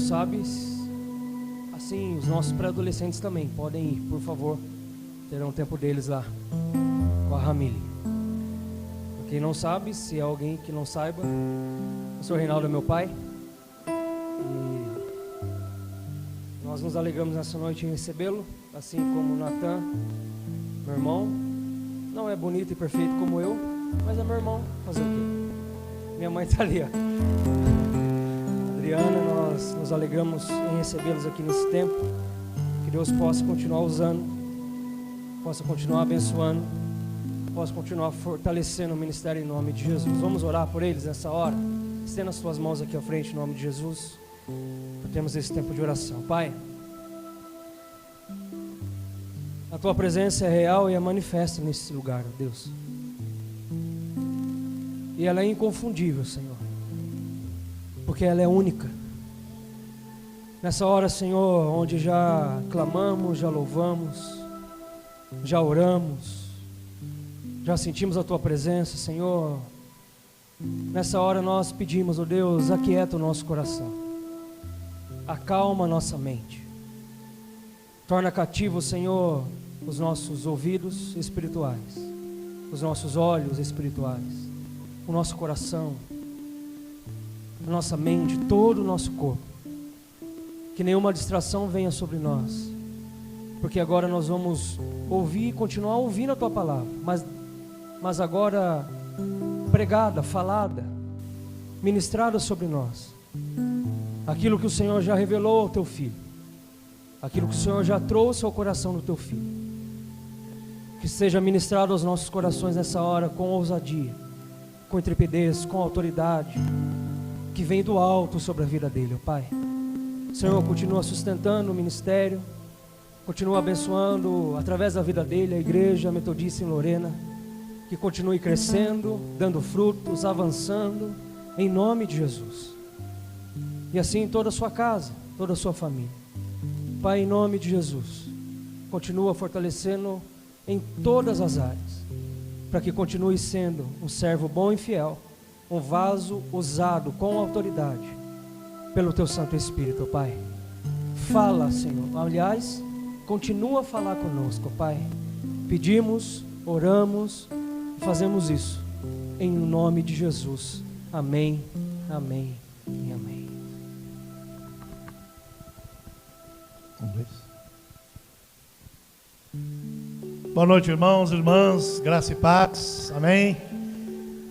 sabe, assim, os nossos pré-adolescentes também podem ir, por favor. Terão o tempo deles lá com a Ramile. Quem não sabe, se é alguém que não saiba, o Sr. Reinaldo é meu pai. E nós nos alegramos nessa noite em recebê-lo, assim como o Natan, meu irmão. Não é bonito e perfeito como eu, mas é meu irmão. Fazer o quê? Minha mãe está ali, ó. Adriana, nós nos alegramos em recebê-los aqui nesse tempo. Que Deus possa continuar usando, possa continuar abençoando, possa continuar fortalecendo o ministério em nome de Jesus. Vamos orar por eles nessa hora. Estenda as suas mãos aqui à frente em nome de Jesus. Temos esse tempo de oração. Pai, a tua presença é real e é manifesta nesse lugar, ó Deus. E ela é inconfundível, Senhor, porque ela é única. Nessa hora, Senhor, onde já clamamos, já louvamos, já oramos, já sentimos a tua presença, Senhor. Nessa hora nós pedimos, ó Deus, aquieta o nosso coração, acalma a nossa mente, torna cativo, Senhor, os nossos ouvidos espirituais, os nossos olhos espirituais, o nosso coração, a nossa mente, todo o nosso corpo. Que nenhuma distração venha sobre nós, porque agora nós vamos ouvir e continuar ouvindo a tua palavra, mas agora pregada, falada, ministrada sobre nós. Aquilo que o Senhor já revelou ao teu filho, aquilo que o Senhor já trouxe ao coração do teu filho, que seja ministrado aos nossos corações nessa hora com ousadia, com intrepidez, com autoridade, que vem do alto sobre a vida dele, ó Pai. Senhor, continua sustentando o ministério, continua abençoando através da vida dele a igreja metodista em Lorena, que continue crescendo, dando frutos, avançando, em nome de Jesus. E assim toda a sua casa, toda a sua família. Pai, em nome de Jesus, continua fortalecendo em todas as áreas, para que continue sendo um servo bom e fiel, um vaso usado com autoridade pelo teu Santo Espírito, Pai. Fala, Senhor. Aliás, continua a falar conosco, Pai. Pedimos, oramos, fazemos isso em nome de Jesus. Amém, amém e amém. Boa noite, irmãos e irmãs, graça e paz, amém.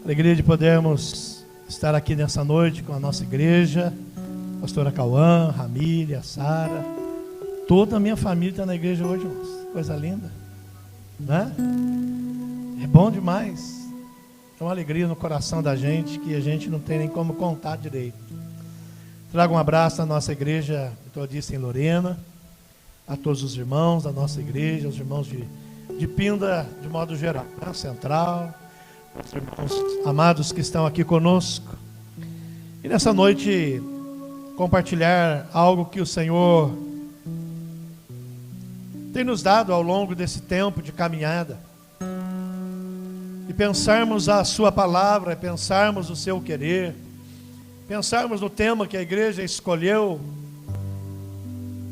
Alegria de podermos estar aqui nessa noite com a nossa igreja, pastora Cauã, Ramília, Sara, toda a minha família está na igreja hoje, irmãos. Coisa linda, né? É bom demais, é uma alegria no coração da gente que a gente não tem nem como contar direito. Trago um abraço à nossa igreja metodista em Lorena, a todos os irmãos da nossa igreja, os irmãos de Pinda, de modo geral, né? Central, os irmãos amados que estão aqui conosco. E nessa noite, compartilhar algo que o Senhor tem nos dado ao longo desse tempo de caminhada. E pensarmos a sua palavra, pensarmos o seu querer, pensarmos no tema que a igreja escolheu,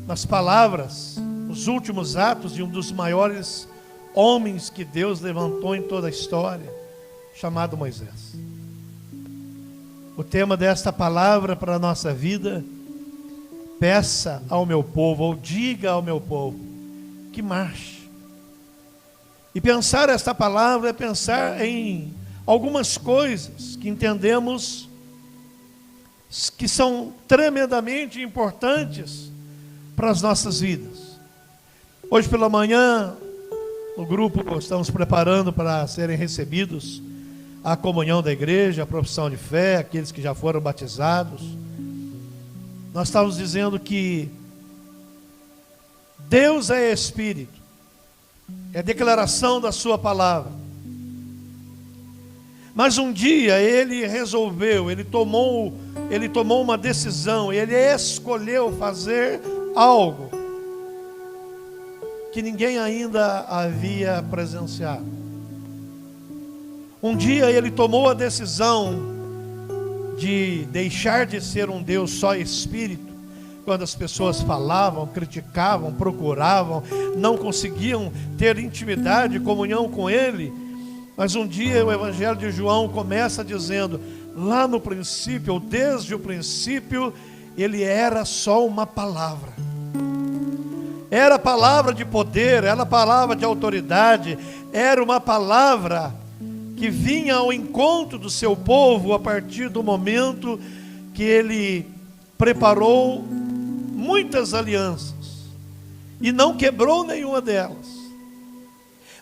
nas palavras, os últimos atos de um dos maiores homens que Deus levantou em toda a história, chamado Moisés. O tema desta palavra para a nossa vida: peça ao meu povo, ou diga ao meu povo, que marche. E pensar esta palavra é pensar em algumas coisas que entendemos que são tremendamente importantes para as nossas vidas. Hoje pela manhã, no grupo, estamos preparando para serem recebidos a comunhão da igreja, a profissão de fé, aqueles que já foram batizados. Nós estávamos dizendo que Deus é Espírito, é a declaração da sua palavra. Mas um dia Ele resolveu, Ele tomou uma decisão, Ele escolheu fazer algo que ninguém ainda havia presenciado. Um dia Ele tomou a decisão de deixar de ser um Deus só Espírito, quando as pessoas falavam, criticavam, procuravam, não conseguiam ter intimidade e comunhão com Ele. Mas um dia o Evangelho de João começa dizendo: lá no princípio, ou desde o princípio, Ele era só uma palavra. Era palavra de poder, era palavra de autoridade, era uma palavra que vinha ao encontro do seu povo a partir do momento que Ele preparou muitas alianças e não quebrou nenhuma delas.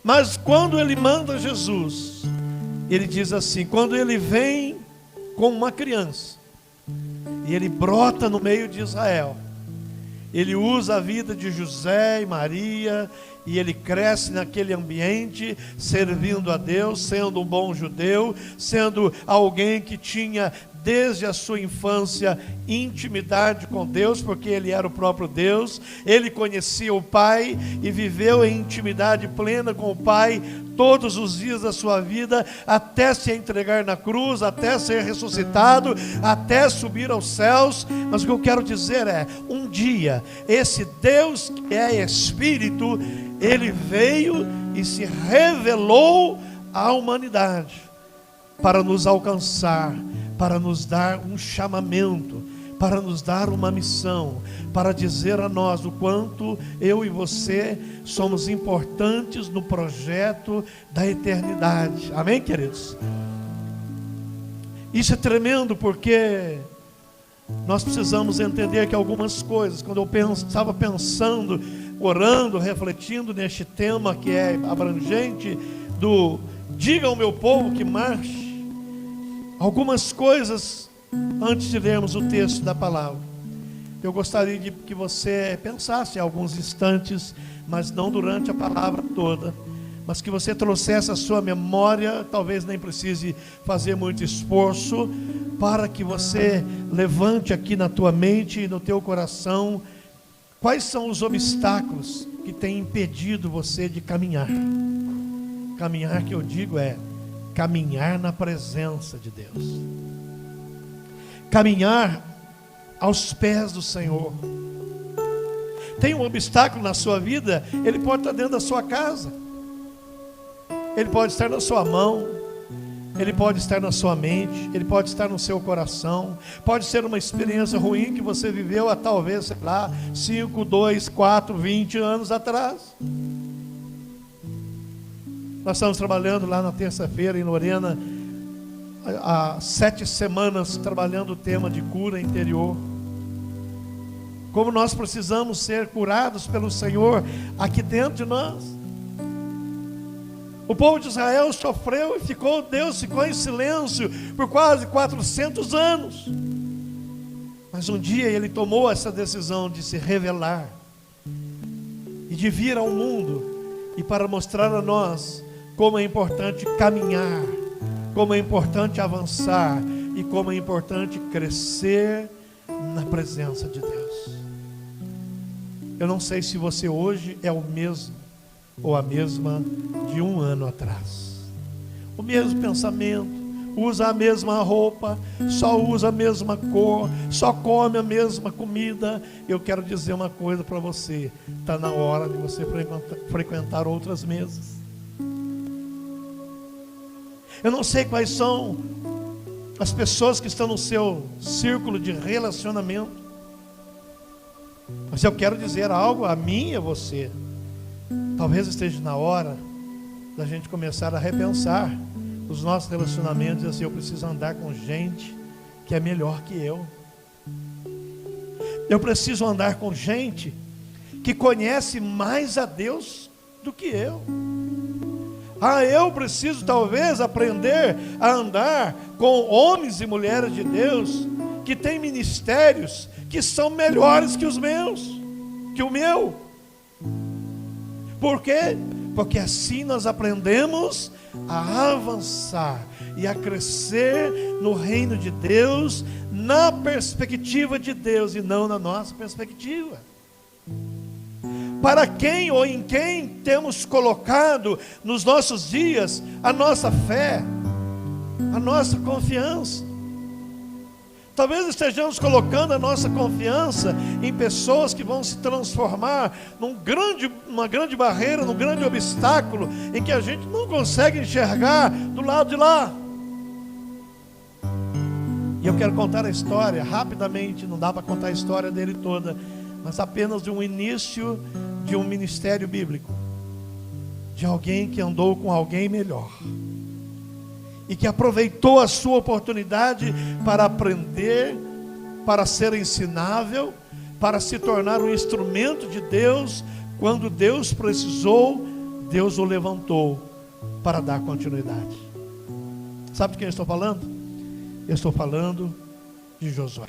Mas quando Ele manda Jesus, Ele diz assim: quando Ele vem com uma criança e Ele brota no meio de Israel, Ele usa a vida de José e Maria, e Ele cresce naquele ambiente, servindo a Deus, sendo um bom judeu, sendo alguém que tinha desde a sua infância intimidade com Deus, porque Ele era o próprio Deus. Ele conhecia o Pai e viveu em intimidade plena com o Pai todos os dias da sua vida, até se entregar na cruz, até ser ressuscitado, até subir aos céus. Mas o que eu quero dizer é, um dia, esse Deus que é Espírito, Ele veio e se revelou à humanidade, para nos alcançar, para nos dar um chamamento, para nos dar uma missão, para dizer a nós o quanto eu e você somos importantes no projeto da eternidade. Amém, queridos? Isso é tremendo, porque nós precisamos entender que algumas coisas, quando eu estava pensando, orando, refletindo neste tema que é abrangente, do diga ao meu povo que marche, algumas coisas, antes de lermos o texto da palavra, eu gostaria de que você pensasse alguns instantes, mas não durante a palavra toda, mas que você trouxesse a sua memória, talvez nem precise fazer muito esforço, para que você levante aqui na tua mente e no teu coração, quais são os obstáculos que têm impedido você de caminhar. Caminhar, que eu digo, é caminhar na presença de Deus, caminhar aos pés do Senhor. Tem um obstáculo na sua vida, ele pode estar dentro da sua casa, ele pode estar na sua mão, ele pode estar na sua mente, ele pode estar no seu coração, pode ser uma experiência ruim que você viveu há talvez, sei lá, 5, 2, 4, 20 anos atrás. Nós estamos trabalhando lá na terça-feira em Lorena, há 7 semanas, trabalhando o tema de cura interior. Como nós precisamos ser curados pelo Senhor aqui dentro de nós. O povo de Israel sofreu e Deus ficou em silêncio por quase 400 anos. Mas um dia Ele tomou essa decisão de se revelar e de vir ao mundo, e para mostrar a nós como é importante caminhar, como é importante avançar e como é importante crescer na presença de Deus. Eu não sei se você hoje é o mesmo ou a mesma de um ano atrás. O mesmo pensamento, usa a mesma roupa, só usa a mesma cor, só come a mesma comida. Eu quero dizer uma coisa para você: está na hora de você frequentar outras mesas. Eu não sei quais são as pessoas que estão no seu círculo de relacionamento, mas eu quero dizer algo a mim e a você. Talvez esteja na hora da gente começar a repensar os nossos relacionamentos e assim: eu preciso andar com gente que é melhor que eu. Eu preciso andar com gente que conhece mais a Deus do que eu. Eu preciso talvez aprender a andar com homens e mulheres de Deus que têm ministérios que são melhores que os meus, que o meu. Por quê? Porque assim nós aprendemos a avançar e a crescer no reino de Deus, na perspectiva de Deus e não na nossa perspectiva. Para quem ou em quem temos colocado nos nossos dias a nossa fé, a nossa confiança? Talvez estejamos colocando a nossa confiança em pessoas que vão se transformar numa grande barreira, num grande obstáculo, em que a gente não consegue enxergar do lado de lá. E eu quero contar a história rapidamente, não dá para contar a história dele toda, mas apenas de um início de um ministério bíblico, de alguém que andou com alguém melhor e que aproveitou a sua oportunidade para aprender, para ser ensinável, para se tornar um instrumento de Deus. Quando Deus precisou, Deus o levantou para dar continuidade. Sabe de quem eu estou falando? Eu estou falando de Josué.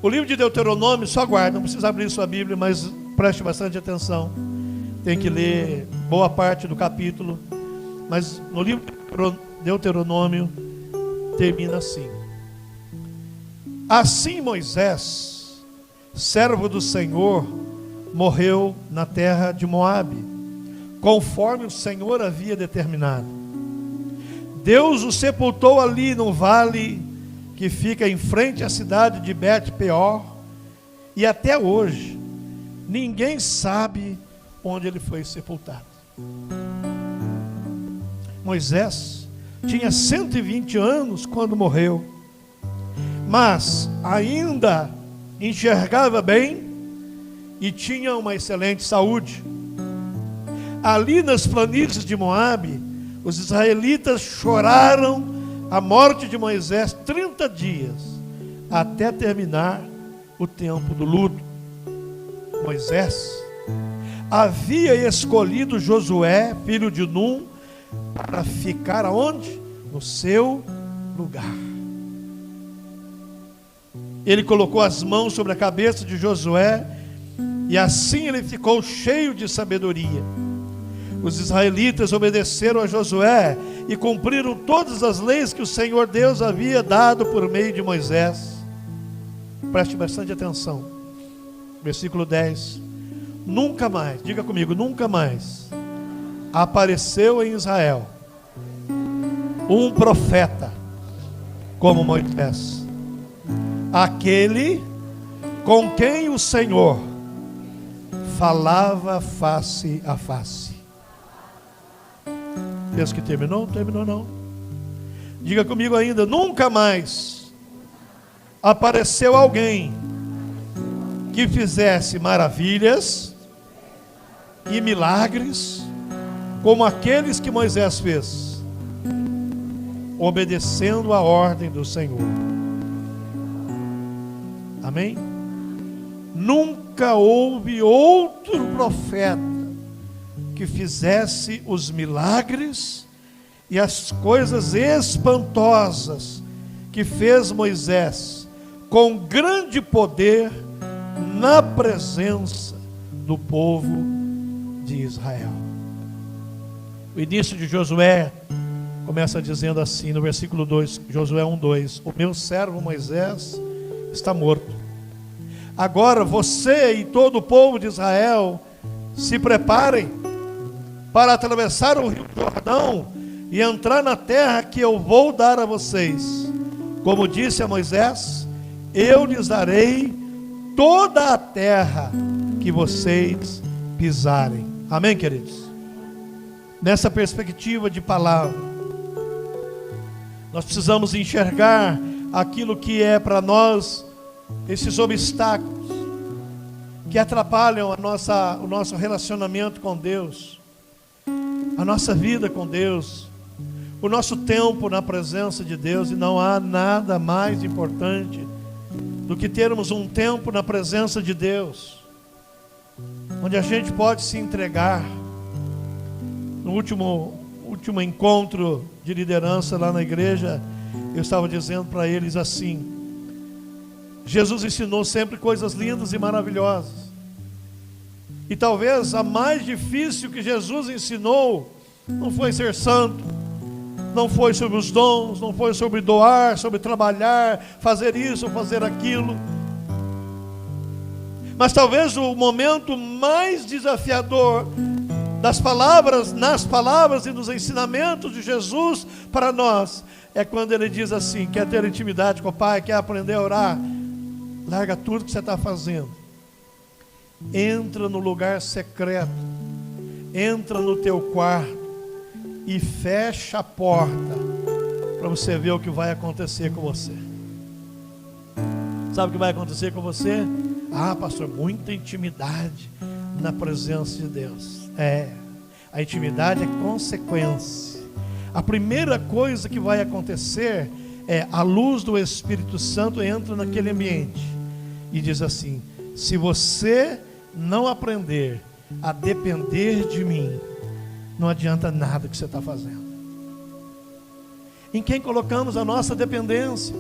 O livro de Deuteronômio, só guarda, não precisa abrir sua Bíblia, mas preste bastante atenção. Tem que ler boa parte do capítulo. Mas no livro de Deuteronômio termina assim: assim Moisés, servo do Senhor, morreu na terra de Moabe, conforme o Senhor havia determinado. Deus o sepultou ali no vale que fica em frente à cidade de Bet-peor, e até hoje ninguém sabe onde ele foi sepultado. Moisés tinha 120 anos quando morreu, mas ainda enxergava bem e tinha uma excelente saúde. Ali nas planícies de Moabe, os israelitas choraram a morte de Moisés 30 dias, até terminar o tempo do luto. Moisés havia escolhido Josué, filho de Num, para ficar aonde? No seu lugar. Ele colocou as mãos sobre a cabeça de Josué, e assim ele ficou cheio de sabedoria. Os israelitas obedeceram a Josué e cumpriram todas as leis que o Senhor Deus havia dado por meio de Moisés. Preste bastante atenção. Versículo 10. Nunca mais, diga comigo, nunca mais apareceu em Israel um profeta como Moisés, aquele com quem o Senhor falava face a face. Pensa que terminou? Não terminou não. Diga comigo ainda, nunca mais apareceu alguém que fizesse maravilhas e milagres como aqueles que Moisés fez, obedecendo a ordem do Senhor. Amém? Nunca houve outro profeta que fizesse os milagres e as coisas espantosas que fez Moisés, com grande poder, na presença do povo de Israel. O início de Josué começa dizendo assim, no versículo 2, Josué 1:2: o meu servo Moisés está morto. Agora você e todo o povo de Israel se preparem para atravessar o rio Jordão e entrar na terra que eu vou dar a vocês. Como disse a Moisés, eu lhes darei toda a terra que vocês pisarem. Amém, queridos? Nessa perspectiva de palavra, nós precisamos enxergar aquilo que é para nós esses obstáculos que atrapalham o nosso relacionamento com Deus, a nossa vida com Deus, o nosso tempo na presença de Deus. E não há nada mais importante do que termos um tempo na presença de Deus, onde a gente pode se entregar. No último encontro de liderança lá na igreja, eu estava dizendo para eles assim: Jesus ensinou sempre coisas lindas e maravilhosas, e talvez a mais difícil que Jesus ensinou não foi ser santo, não foi sobre os dons, não foi sobre doar, sobre trabalhar, fazer isso ou fazer aquilo, mas talvez o momento mais desafiador das palavras, nas palavras e nos ensinamentos de Jesus para nós, é quando Ele diz assim: quer ter intimidade com o Pai, quer aprender a orar, larga tudo que você está fazendo, entra no lugar secreto, entra no teu quarto e fecha a porta, para você ver o que vai acontecer com você. Sabe o que vai acontecer com você? Ah, pastor, muita intimidade na presença de Deus. A intimidade é consequência. A primeira coisa que vai acontecer é a luz do Espírito Santo entra naquele ambiente e diz assim: se você não aprender a depender de mim, não adianta nada que você está fazendo. Em quem colocamos a nossa dependência?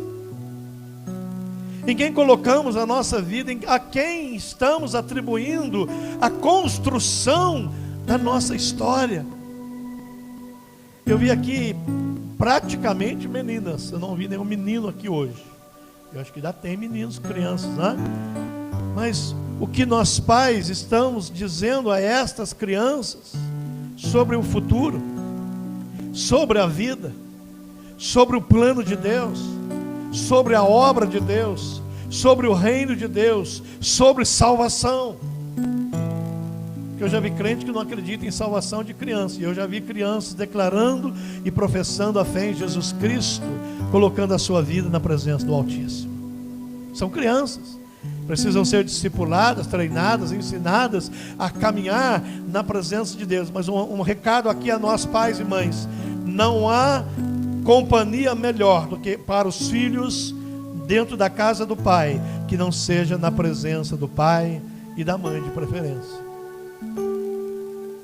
Em quem colocamos a nossa vida? A quem estamos atribuindo a construção da nossa história? Eu vi aqui praticamente meninas. Eu não vi nenhum menino aqui hoje. Eu acho que ainda tem meninos, crianças, né? Mas o que nós pais estamos dizendo a estas crianças sobre o futuro, sobre a vida, sobre o plano de Deus, sobre a obra de Deus, sobre o reino de Deus, sobre salvação. Porque eu já vi crente que não acredita em salvação de criança, e eu já vi crianças declarando e professando a fé em Jesus Cristo, colocando a sua vida na presença do Altíssimo. São crianças, precisam ser discipuladas, treinadas, ensinadas a caminhar na presença de Deus. Mas um recado aqui a nós, pais e mães: não há companhia melhor do que para os filhos dentro da casa do pai, que não seja na presença do pai e da mãe de preferência.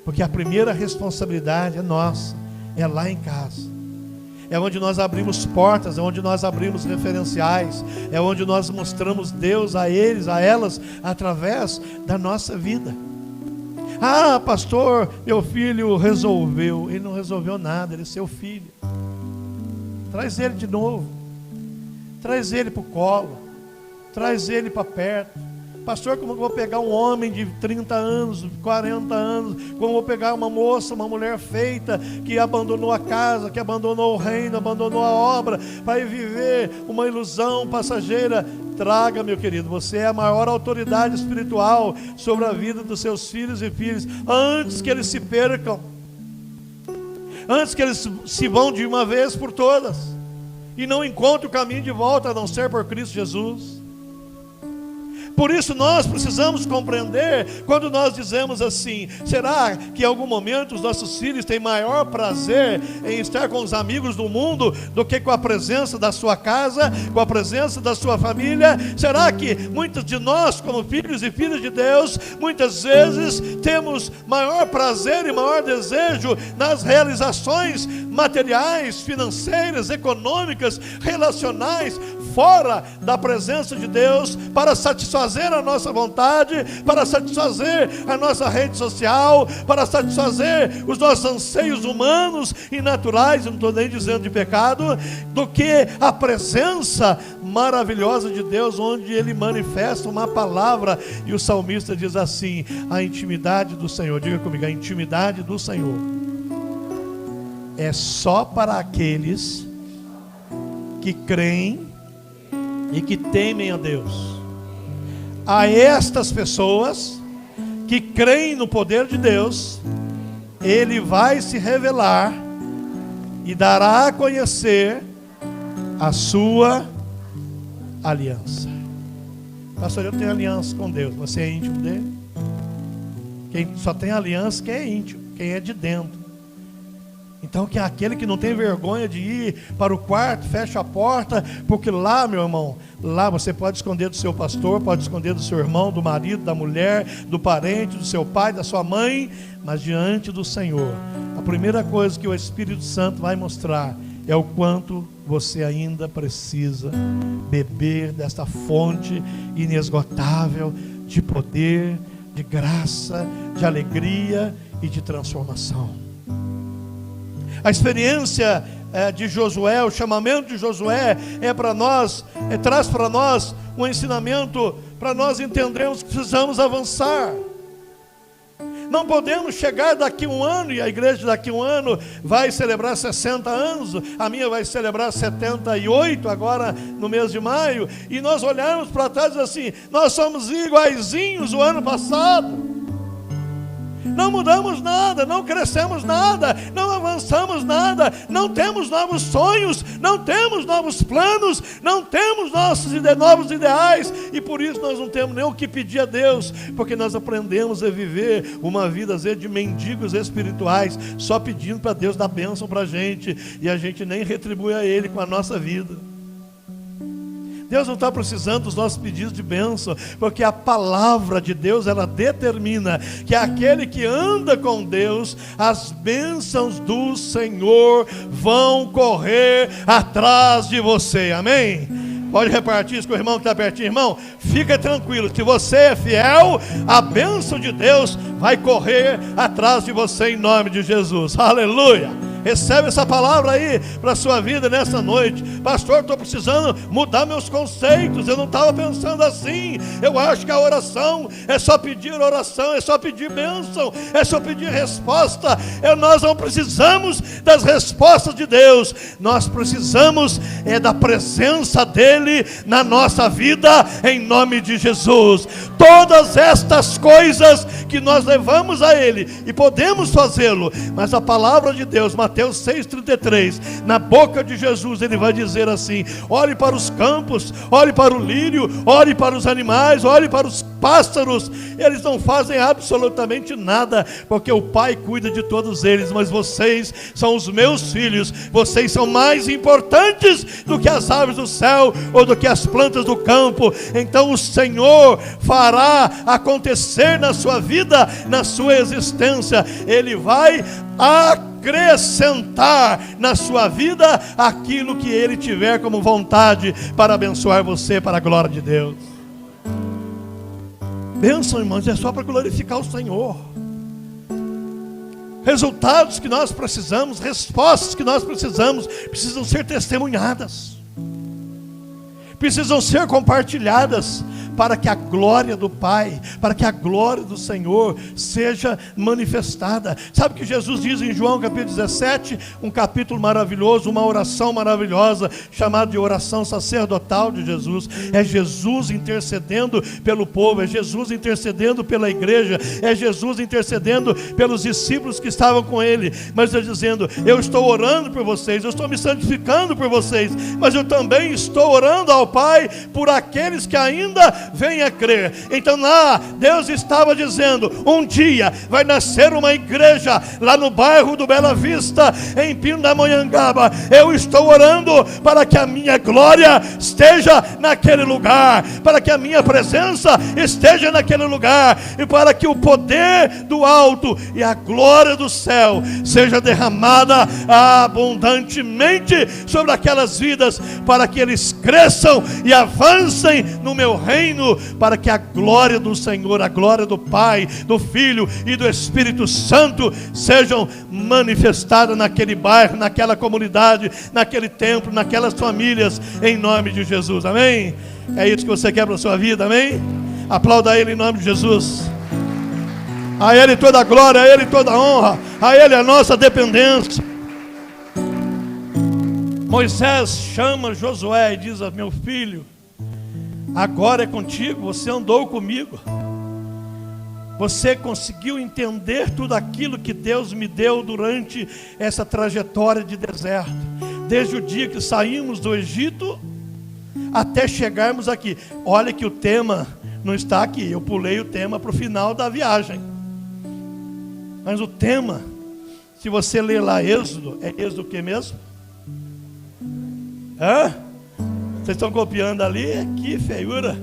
Porque a primeira responsabilidade é nossa, é lá em casa. É onde nós abrimos portas, é onde nós abrimos referenciais, é onde nós mostramos Deus a eles, a elas, através da nossa vida. Ah, pastor, meu filho resolveu. Ele não resolveu nada, ele é seu filho. Traz ele de novo, traz ele para o colo, traz ele para perto. Pastor, como eu vou pegar um homem de 30 anos, 40 anos, como eu vou pegar uma moça, uma mulher feita, que abandonou a casa, que abandonou o reino, abandonou a obra, para ir viver uma ilusão passageira? Traga, meu querido, você é a maior autoridade espiritual sobre a vida dos seus filhos e filhas, antes que eles se percam, antes que eles se vão de uma vez por todas, e não encontrem o caminho de volta, a não ser por Cristo Jesus. Por isso nós precisamos compreender, quando nós dizemos assim: será que em algum momento os nossos filhos têm maior prazer em estar com os amigos do mundo do que com a presença da sua casa, com a presença da sua família? Será que muitos de nós, como filhos e filhas de Deus, muitas vezes temos maior prazer e maior desejo nas realizações materiais, financeiras, econômicas, relacionais, fora da presença de Deus, para satisfazer a nossa vontade, para satisfazer a nossa rede social, para satisfazer os nossos anseios humanos e naturais, eu não estou nem dizendo de pecado, do que a presença maravilhosa de Deus, onde Ele manifesta uma palavra? E o salmista diz assim: a intimidade do Senhor, diga comigo, a intimidade do Senhor é só para aqueles que creem e que temem a Deus. A estas pessoas que creem no poder de Deus, Ele vai se revelar e dará a conhecer a sua aliança. Pastor, eu tenho aliança com Deus. Você é íntimo dele? Quem só tem aliança, quem é íntimo, quem é de dentro. Então, que é aquele que não tem vergonha de ir para o quarto, fecha a porta, porque lá, meu irmão, lá você pode esconder do seu pastor, pode esconder do seu irmão, do marido, da mulher, do parente, do seu pai, da sua mãe, mas diante do Senhor, a primeira coisa que o Espírito Santo vai mostrar é o quanto você ainda precisa beber desta fonte inesgotável de poder, de graça, de alegria e de transformação. A experiência de Josué, o chamamento de Josué é para nós, traz para nós um ensinamento para nós entendermos que precisamos avançar. Não podemos chegar daqui um ano, e a igreja daqui um ano vai celebrar 60 anos, a minha vai celebrar 78 agora no mês de maio, e nós olharmos para trás e dizer assim, nós somos iguaizinhos o ano passado. Não mudamos nada, não crescemos nada, não avançamos nada, não temos novos sonhos, não temos novos planos, não temos novos ideais, e por isso nós não temos nem o que pedir a Deus, porque nós aprendemos a viver uma vida às vezes de mendigos espirituais, só pedindo para Deus dar bênção para a gente, e a gente nem retribui a Ele com a nossa vida. Deus não está precisando dos nossos pedidos de bênção, porque a palavra de Deus, ela determina que aquele que anda com Deus, as bênçãos do Senhor vão correr atrás de você, amém? Pode repartir isso com o irmão que está pertinho, irmão, fica tranquilo, se você é fiel, a bênção de Deus vai correr atrás de você em nome de Jesus, aleluia. Recebe essa palavra aí para a sua vida nessa noite. Pastor, estou precisando mudar meus conceitos, eu não estava pensando assim. Eu acho que a oração é só pedir oração, é só pedir bênção, é só pedir resposta. Nós não precisamos das respostas de Deus, nós precisamos da presença dEle na nossa vida, em nome de Jesus. Todas estas coisas que nós levamos a Ele, e podemos fazê-lo, mas a palavra de Deus, Mateus 6,33, na boca de Jesus ele vai dizer assim, olhe para os campos, olhe para o lírio, olhe para os animais, olhe para os pássaros, eles não fazem absolutamente nada, porque o Pai cuida de todos eles, mas vocês são os meus filhos, vocês são mais importantes do que as aves do céu, ou do que as plantas do campo. Então o Senhor fará acontecer na sua vida, na sua existência, Ele vai acrescentar na sua vida aquilo que Ele tiver como vontade para abençoar você para a glória de Deus. Bênção, irmãos, é só para glorificar o Senhor. Resultados que nós precisamos, respostas que nós precisamos, precisam ser testemunhadas, precisam ser compartilhadas, para que a glória do Pai, para que a glória do Senhor seja manifestada. Sabe o que Jesus diz em João capítulo 17, um capítulo maravilhoso, uma oração maravilhosa, chamada de oração sacerdotal de Jesus. É Jesus intercedendo pelo povo, é Jesus intercedendo pela igreja, é Jesus intercedendo pelos discípulos que estavam com Ele, mas Ele dizendo, eu estou orando por vocês, eu estou me santificando por vocês, mas eu também estou orando ao Pai por aqueles que ainda venha a crer. Então lá Deus estava dizendo, um dia vai nascer uma igreja lá no bairro do Bela Vista, em Pindamonhangaba. Eu estou orando para que a minha glória esteja naquele lugar, para que a minha presença esteja naquele lugar, e para que o poder do alto e a glória do céu seja derramada abundantemente sobre aquelas vidas, para que eles cresçam e avancem no meu reino, para que a glória do Senhor, a glória do Pai, do Filho e do Espírito Santo sejam manifestadas naquele bairro, naquela comunidade, naquele templo, naquelas famílias, em nome de Jesus, amém? É isso que você quer para a sua vida, amém? Aplauda Ele em nome de Jesus. A Ele toda a glória, a Ele toda a honra, a Ele a nossa dependência. Moisés chama Josué e diz, meu filho, agora é contigo, você andou comigo, você conseguiu entender tudo aquilo que Deus me deu durante essa trajetória de deserto, desde o dia que saímos do Egito até chegarmos aqui. Olha que o tema não está aqui, eu pulei o tema para o final da viagem, mas o tema, se você ler lá Êxodo, é Êxodo o que mesmo? Vocês estão copiando ali? Que feiura.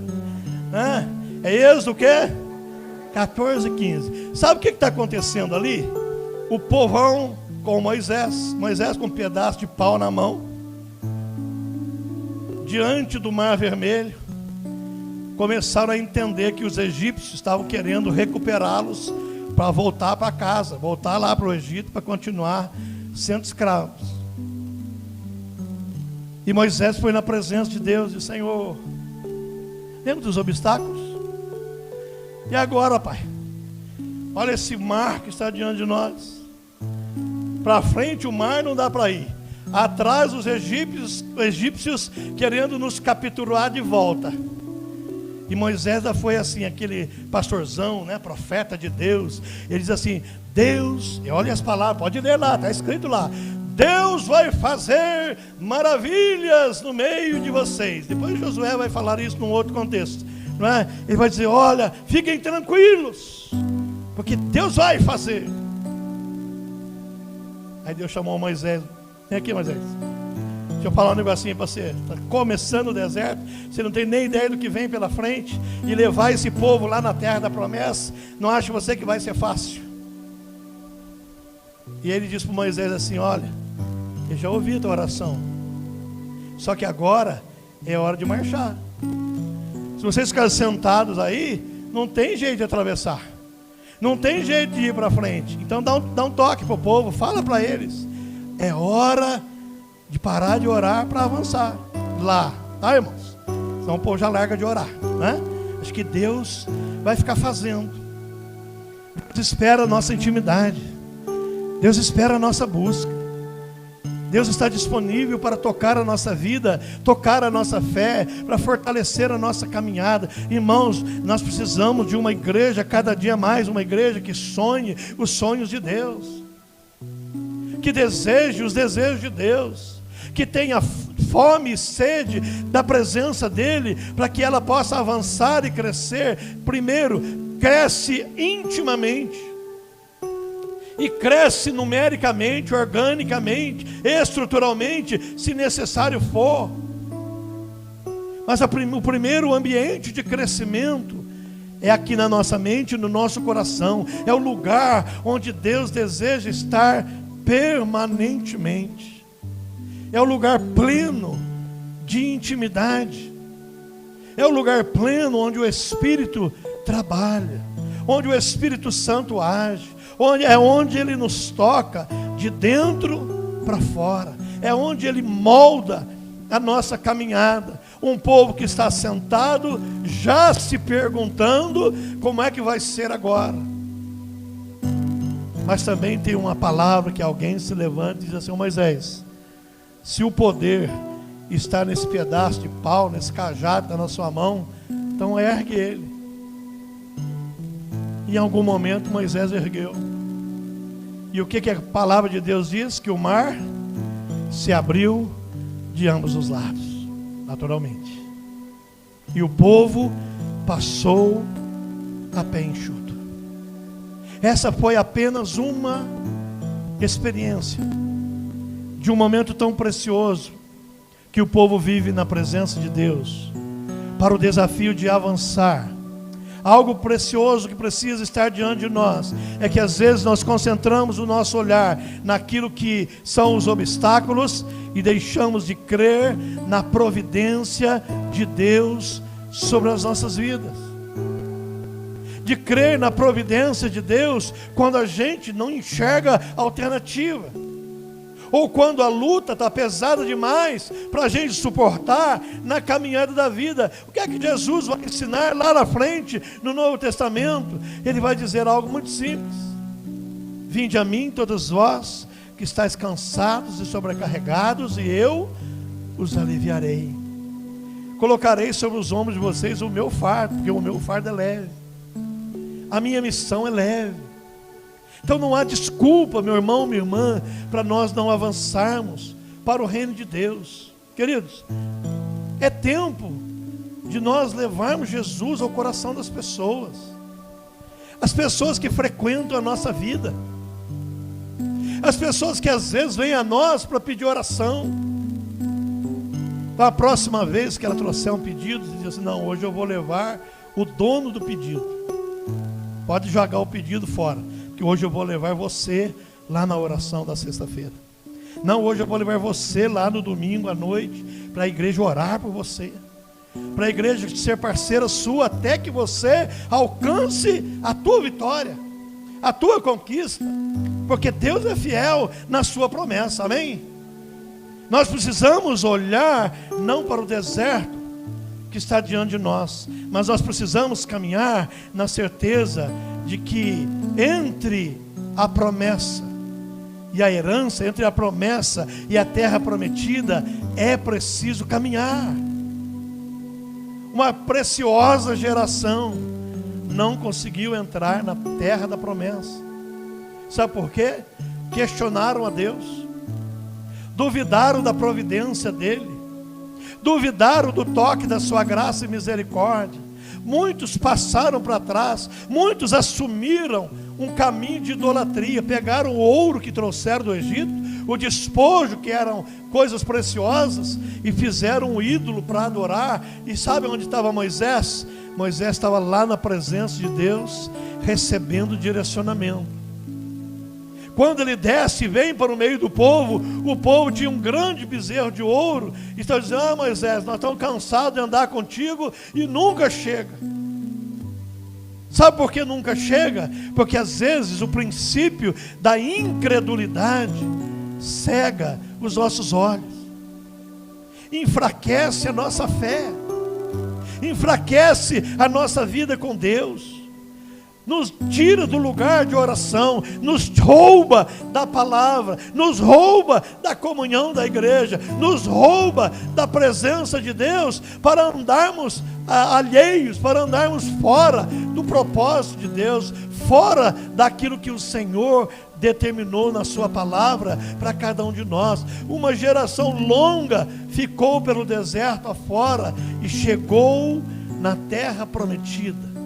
É Êxodo o quê? 14, 15. Sabe o que está acontecendo ali? O povão com Moisés com um pedaço de pau na mão, diante do Mar Vermelho, começaram a entender que os egípcios estavam querendo recuperá-los para voltar para casa, voltar lá para o Egito para continuar sendo escravos. E Moisés foi na presença de Deus e disse, Senhor, lembra dos obstáculos? E agora, Pai? Olha esse mar que está diante de nós. Para frente o mar não dá para ir. Atrás os egípcios querendo nos capturar de volta. E Moisés foi assim, aquele pastorzão, né, profeta de Deus. Ele diz assim: Deus, e olha as palavras, pode ler lá, está escrito lá: Deus vai fazer maravilhas no meio de vocês. Depois Josué vai falar isso num outro contexto, não é? Ele vai dizer: olha, fiquem tranquilos, porque Deus vai fazer. Aí Deus chamou Moisés: vem aqui, Moisés, deixa eu falar um negocinho para você. Está começando o deserto, você não tem nem ideia do que vem pela frente, e levar esse povo lá na terra da promessa, não acha você que vai ser fácil? E ele disse para Moisés assim: olha, eu já ouvi a tua oração, só que agora é hora de marchar. Se vocês ficarem sentados aí, não tem jeito de atravessar, não tem jeito de ir para frente. Então dá um toque para o povo, fala para eles: é hora de parar de orar para avançar lá, tá, irmãos? Senão o povo já larga de orar, né? Acho que Deus vai ficar fazendo. Deus espera a nossa intimidade, Deus espera a nossa busca. Deus está disponível para tocar a nossa vida, tocar a nossa fé, para fortalecer a nossa caminhada. Irmãos, nós precisamos de uma igreja, cada dia mais, uma igreja que sonhe os sonhos de Deus, que deseje os desejos de Deus, que tenha fome e sede da presença dEle, para que ela possa avançar e crescer. Primeiro, cresce intimamente, e cresce numericamente, organicamente, estruturalmente, se necessário for. Mas o primeiro ambiente de crescimento é aqui na nossa mente, no nosso coração. É o lugar onde Deus deseja estar permanentemente. É o lugar pleno de intimidade. É o lugar pleno onde o Espírito trabalha, onde o Espírito Santo age, onde Ele nos toca de dentro para fora. É onde Ele molda a nossa caminhada. Um povo que está sentado, já se perguntando como é que vai ser agora. Mas também tem uma palavra que alguém se levanta e diz assim: Moisés, se o poder está nesse pedaço de pau, nesse cajado que está na sua mão, então ergue ele. Em algum momento Moisés ergueu. E o que a palavra de Deus diz? Que o mar se abriu de ambos os lados, naturalmente. E o povo passou a pé enxuto. Essa foi apenas uma experiência de um momento tão precioso que o povo vive na presença de Deus, para o desafio de avançar. Algo precioso que precisa estar diante de nós é que às vezes nós concentramos o nosso olhar naquilo que são os obstáculos e deixamos de crer na providência de Deus sobre as nossas vidas. De crer na providência de Deus quando a gente não enxerga alternativa, ou quando a luta está pesada demais para a gente suportar na caminhada da vida. O que é que Jesus vai ensinar lá na frente no Novo Testamento? Ele vai dizer algo muito simples: vinde a mim todos vós que estáis cansados e sobrecarregados, e eu os aliviarei. Colocarei sobre os ombros de vocês o meu fardo, porque o meu fardo é leve, a minha missão é leve. Então não há desculpa, meu irmão, minha irmã, para nós não avançarmos para o reino de Deus. Queridos, é tempo de nós levarmos Jesus ao coração das pessoas, as pessoas que frequentam a nossa vida, as pessoas que às vezes vêm a nós para pedir oração. Então, a próxima vez que ela trouxer um pedido, diz assim: não, hoje eu vou levar o dono do pedido, pode jogar o pedido fora, que hoje eu vou levar você lá na oração da sexta-feira. Não, hoje eu vou levar você lá no domingo à noite, para a igreja orar por você, para a igreja ser parceira sua, até que você alcance a tua vitória, a tua conquista, porque Deus é fiel na sua promessa, amém? Nós precisamos olhar não para o deserto que está diante de nós, mas nós precisamos caminhar na certeza de que entre a promessa e a herança, entre a promessa e a terra prometida, é preciso caminhar. Uma preciosa geração não conseguiu entrar na terra da promessa. Sabe por quê? Questionaram a Deus, duvidaram da providência dele, duvidaram do toque da sua graça e misericórdia. Muitos passaram para trás, muitos assumiram um caminho de idolatria, pegaram o ouro que trouxeram do Egito, o despojo que eram coisas preciosas, e fizeram um ídolo para adorar. E sabe onde estava Moisés? Moisés estava lá na presença de Deus, recebendo direcionamento. Quando ele desce e vem para o meio do povo, o povo tinha um grande bezerro de ouro, e está dizendo: Moisés, nós estamos cansados de andar contigo e nunca chega. Sabe por que nunca chega? Porque às vezes o princípio da incredulidade cega os nossos olhos, enfraquece a nossa fé, enfraquece a nossa vida com Deus, nos tira do lugar de oração, nos rouba da palavra, nos rouba da comunhão da igreja, nos rouba da presença de Deus, para andarmos alheios, para andarmos fora do propósito de Deus, fora daquilo que o Senhor determinou na sua palavra para cada um de nós. Uma geração longa ficou pelo deserto afora e chegou na terra prometida.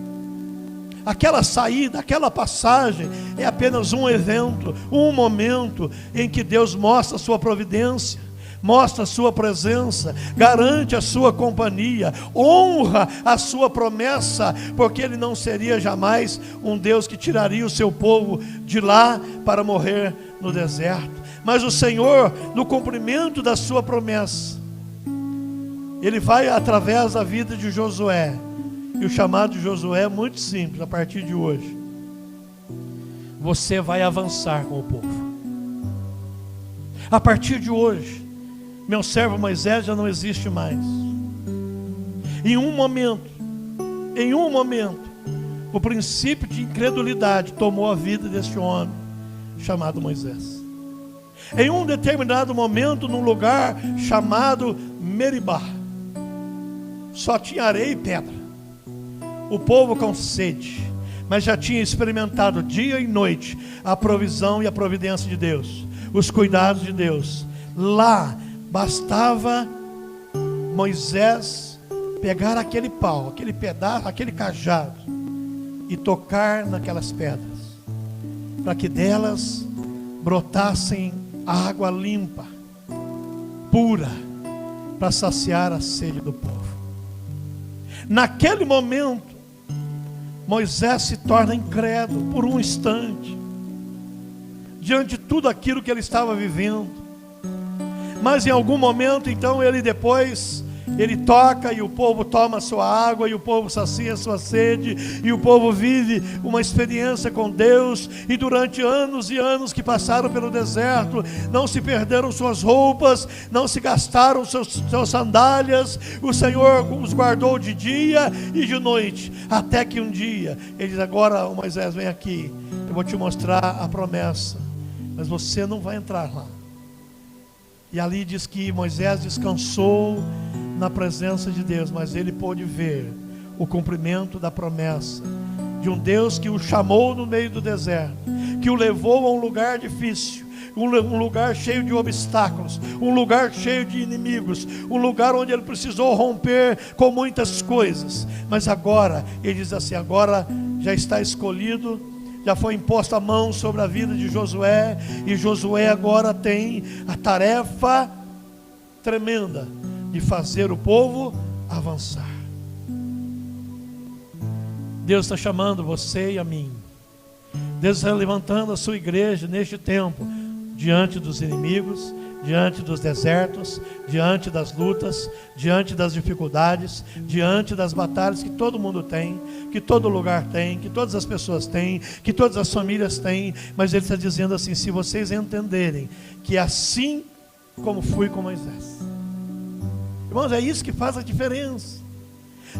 Aquela saída, aquela passagem é apenas um evento, um momento em que Deus mostra a sua providência, mostra a sua presença, garante a sua companhia, honra a sua promessa, porque Ele não seria jamais um Deus que tiraria o seu povo de lá para morrer no deserto. Mas o Senhor, no cumprimento da sua promessa, Ele vai através da vida de Josué. E o chamado de Josué é muito simples. A partir de hoje, você vai avançar com o povo. A partir de hoje, meu servo Moisés já não existe mais. Em um momento, o princípio de incredulidade tomou a vida deste homem chamado Moisés. Em um determinado momento, num lugar chamado Meribá, só tinha areia e pedra. O povo com sede, mas já tinha experimentado dia e noite a provisão e a providência de Deus, os cuidados de Deus. Lá bastava Moisés pegar aquele pau, aquele pedaço, aquele cajado e tocar naquelas pedras, para que delas brotassem água limpa, pura, para saciar a sede do povo. Naquele momento, Moisés se torna incrédulo por um instante, diante de tudo aquilo que ele estava vivendo. Mas em algum momento, então, ele toca e o povo toma a sua água, e o povo sacia a sua sede, e o povo vive uma experiência com Deus. E durante anos e anos que passaram pelo deserto, não se perderam suas roupas, não se gastaram suas sandálias. O Senhor os guardou de dia e de noite, até que um dia ele diz: agora, Moisés, vem aqui, eu vou te mostrar a promessa, mas você não vai entrar lá. E ali diz que Moisés descansou na presença de Deus, mas ele pôde ver o cumprimento da promessa de um Deus que o chamou no meio do deserto, que o levou a um lugar difícil, um lugar cheio de obstáculos, um lugar cheio de inimigos, um lugar onde ele precisou romper com muitas coisas. Mas agora, ele diz assim: agora já está escolhido, já foi imposta a mão sobre a vida de Josué, e Josué agora tem a tarefa tremenda de fazer o povo avançar. Deus está chamando você e a mim. Deus está levantando a sua igreja neste tempo, diante dos inimigos, diante dos desertos, diante das lutas, diante das dificuldades, diante das batalhas que todo mundo tem, que todo lugar tem, que todas as pessoas têm, que todas as famílias têm. Mas Ele está dizendo assim: se vocês entenderem que assim como fui com Moisés. Irmãos, é isso que faz a diferença.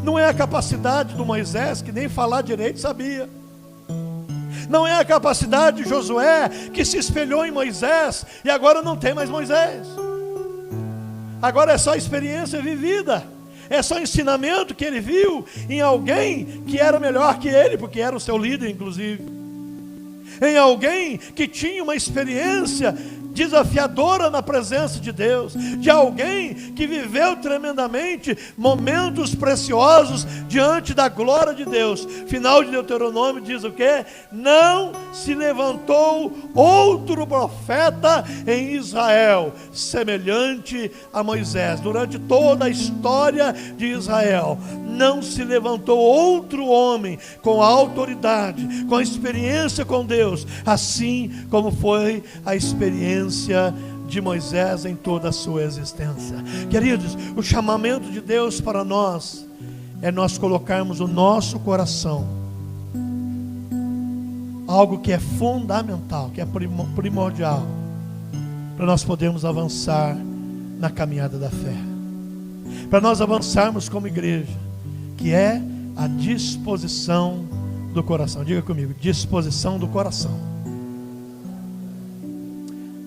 Não é a capacidade do Moisés, que nem falar direito sabia. Não é a capacidade de Josué, que se espelhou em Moisés e agora não tem mais Moisés. Agora é só experiência vivida, é só ensinamento que ele viu em alguém que era melhor que ele, porque era o seu líder inclusive, em alguém que tinha uma experiência desafiadora na presença de Deus, de alguém que viveu tremendamente momentos preciosos diante da glória de Deus. Final de Deuteronômio diz o quê? Não se levantou outro profeta em Israel semelhante a Moisés. Durante toda a história de Israel, não se levantou outro homem com a autoridade, com a experiência com Deus, assim como foi a experiência de Moisés em toda a sua existência. Queridos, o chamamento de Deus para nós é nós colocarmos o nosso coração, algo que é fundamental, que é primordial, para nós podermos avançar na caminhada da fé, para nós avançarmos como igreja, que é a disposição do coração. Diga comigo, disposição do coração.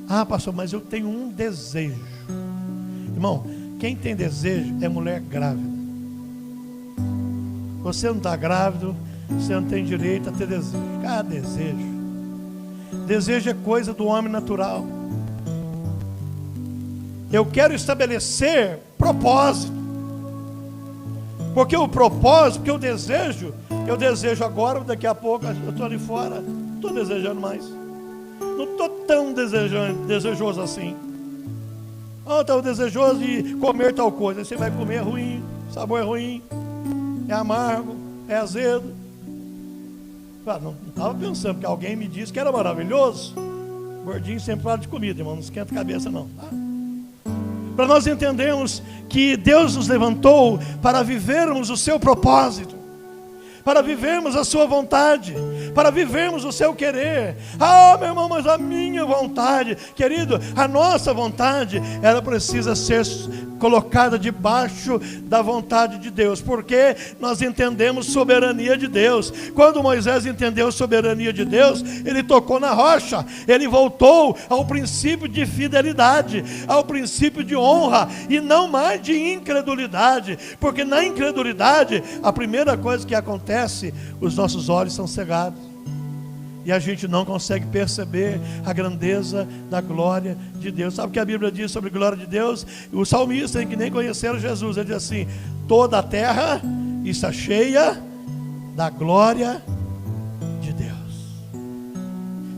Ah, pastor, mas eu tenho um desejo. Irmão, quem tem desejo é mulher grávida. Você não está grávido, você não tem direito a ter desejo. Ah, desejo. Desejo é coisa do homem natural. Eu quero estabelecer propósito. Porque o propósito, porque eu desejo agora, daqui a pouco eu estou ali fora, não estou desejando mais. Não estou tão desejoso assim. Estou desejoso de comer tal coisa. Aí você vai comer, é ruim, o sabor é ruim, é amargo, é azedo. Não estava pensando, porque alguém me disse que era maravilhoso. Gordinho sempre fala de comida, irmão, não esquenta a cabeça não, tá? Para nós entendermos que Deus nos levantou para vivermos o seu propósito, para vivermos a sua vontade, para vivermos o seu querer. Ah, meu irmão, mas a minha vontade, querido, a nossa vontade, ela precisa ser colocada debaixo da vontade de Deus, porque nós entendemos soberania de Deus. Quando Moisés entendeu soberania de Deus, ele tocou na rocha, ele voltou ao princípio de fidelidade, ao princípio de honra, e não mais de incredulidade, porque na incredulidade, a primeira coisa que acontece, os nossos olhos são cegados, e a gente não consegue perceber a grandeza da glória de Deus. Sabe o que a Bíblia diz sobre a glória de Deus? O salmista, que nem conheceram Jesus, ele diz assim: toda a terra está cheia da glória de Deus.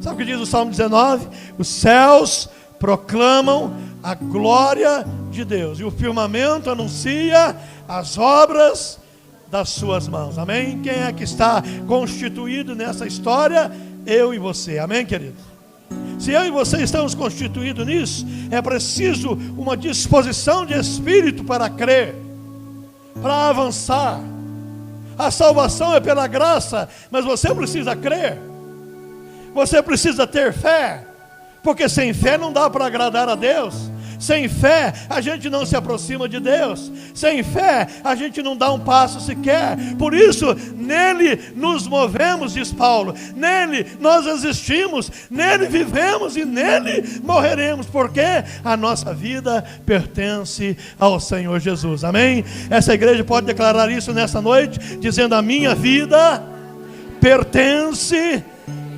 Sabe o que diz o Salmo 19? Os céus proclamam a glória de Deus, e o firmamento anuncia as obras das suas mãos. Amém? Quem é que está constituído nessa história? Eu e você. Amém, querido? Se eu e você estamos constituídos nisso, é preciso uma disposição de espírito para crer, para avançar. A salvação é pela graça, mas você precisa crer, você precisa ter fé, porque sem fé não dá para agradar a Deus. Sem fé a gente não se aproxima de Deus. Sem fé a gente não dá um passo sequer. Por isso, nele nos movemos, diz Paulo. Nele nós existimos, nele vivemos e nele morreremos, porque a nossa vida pertence ao Senhor Jesus. Amém? Essa igreja pode declarar isso nessa noite, dizendo: a minha vida pertence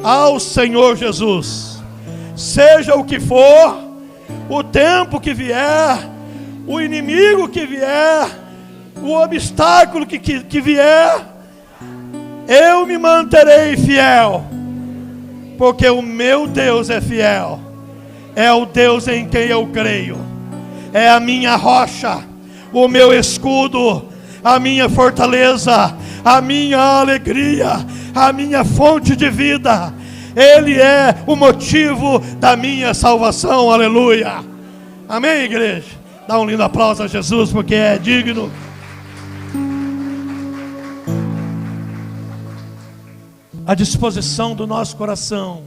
ao Senhor Jesus. Seja o que for, o tempo que vier, o inimigo que vier, o obstáculo que vier, eu me manterei fiel, porque o meu Deus é fiel, é o Deus em quem eu creio, é a minha rocha, o meu escudo, a minha fortaleza, a minha alegria, a minha fonte de vida. Ele é o motivo da minha salvação, aleluia. Amém, igreja? Dá um lindo aplauso a Jesus, porque é digno. A disposição do nosso coração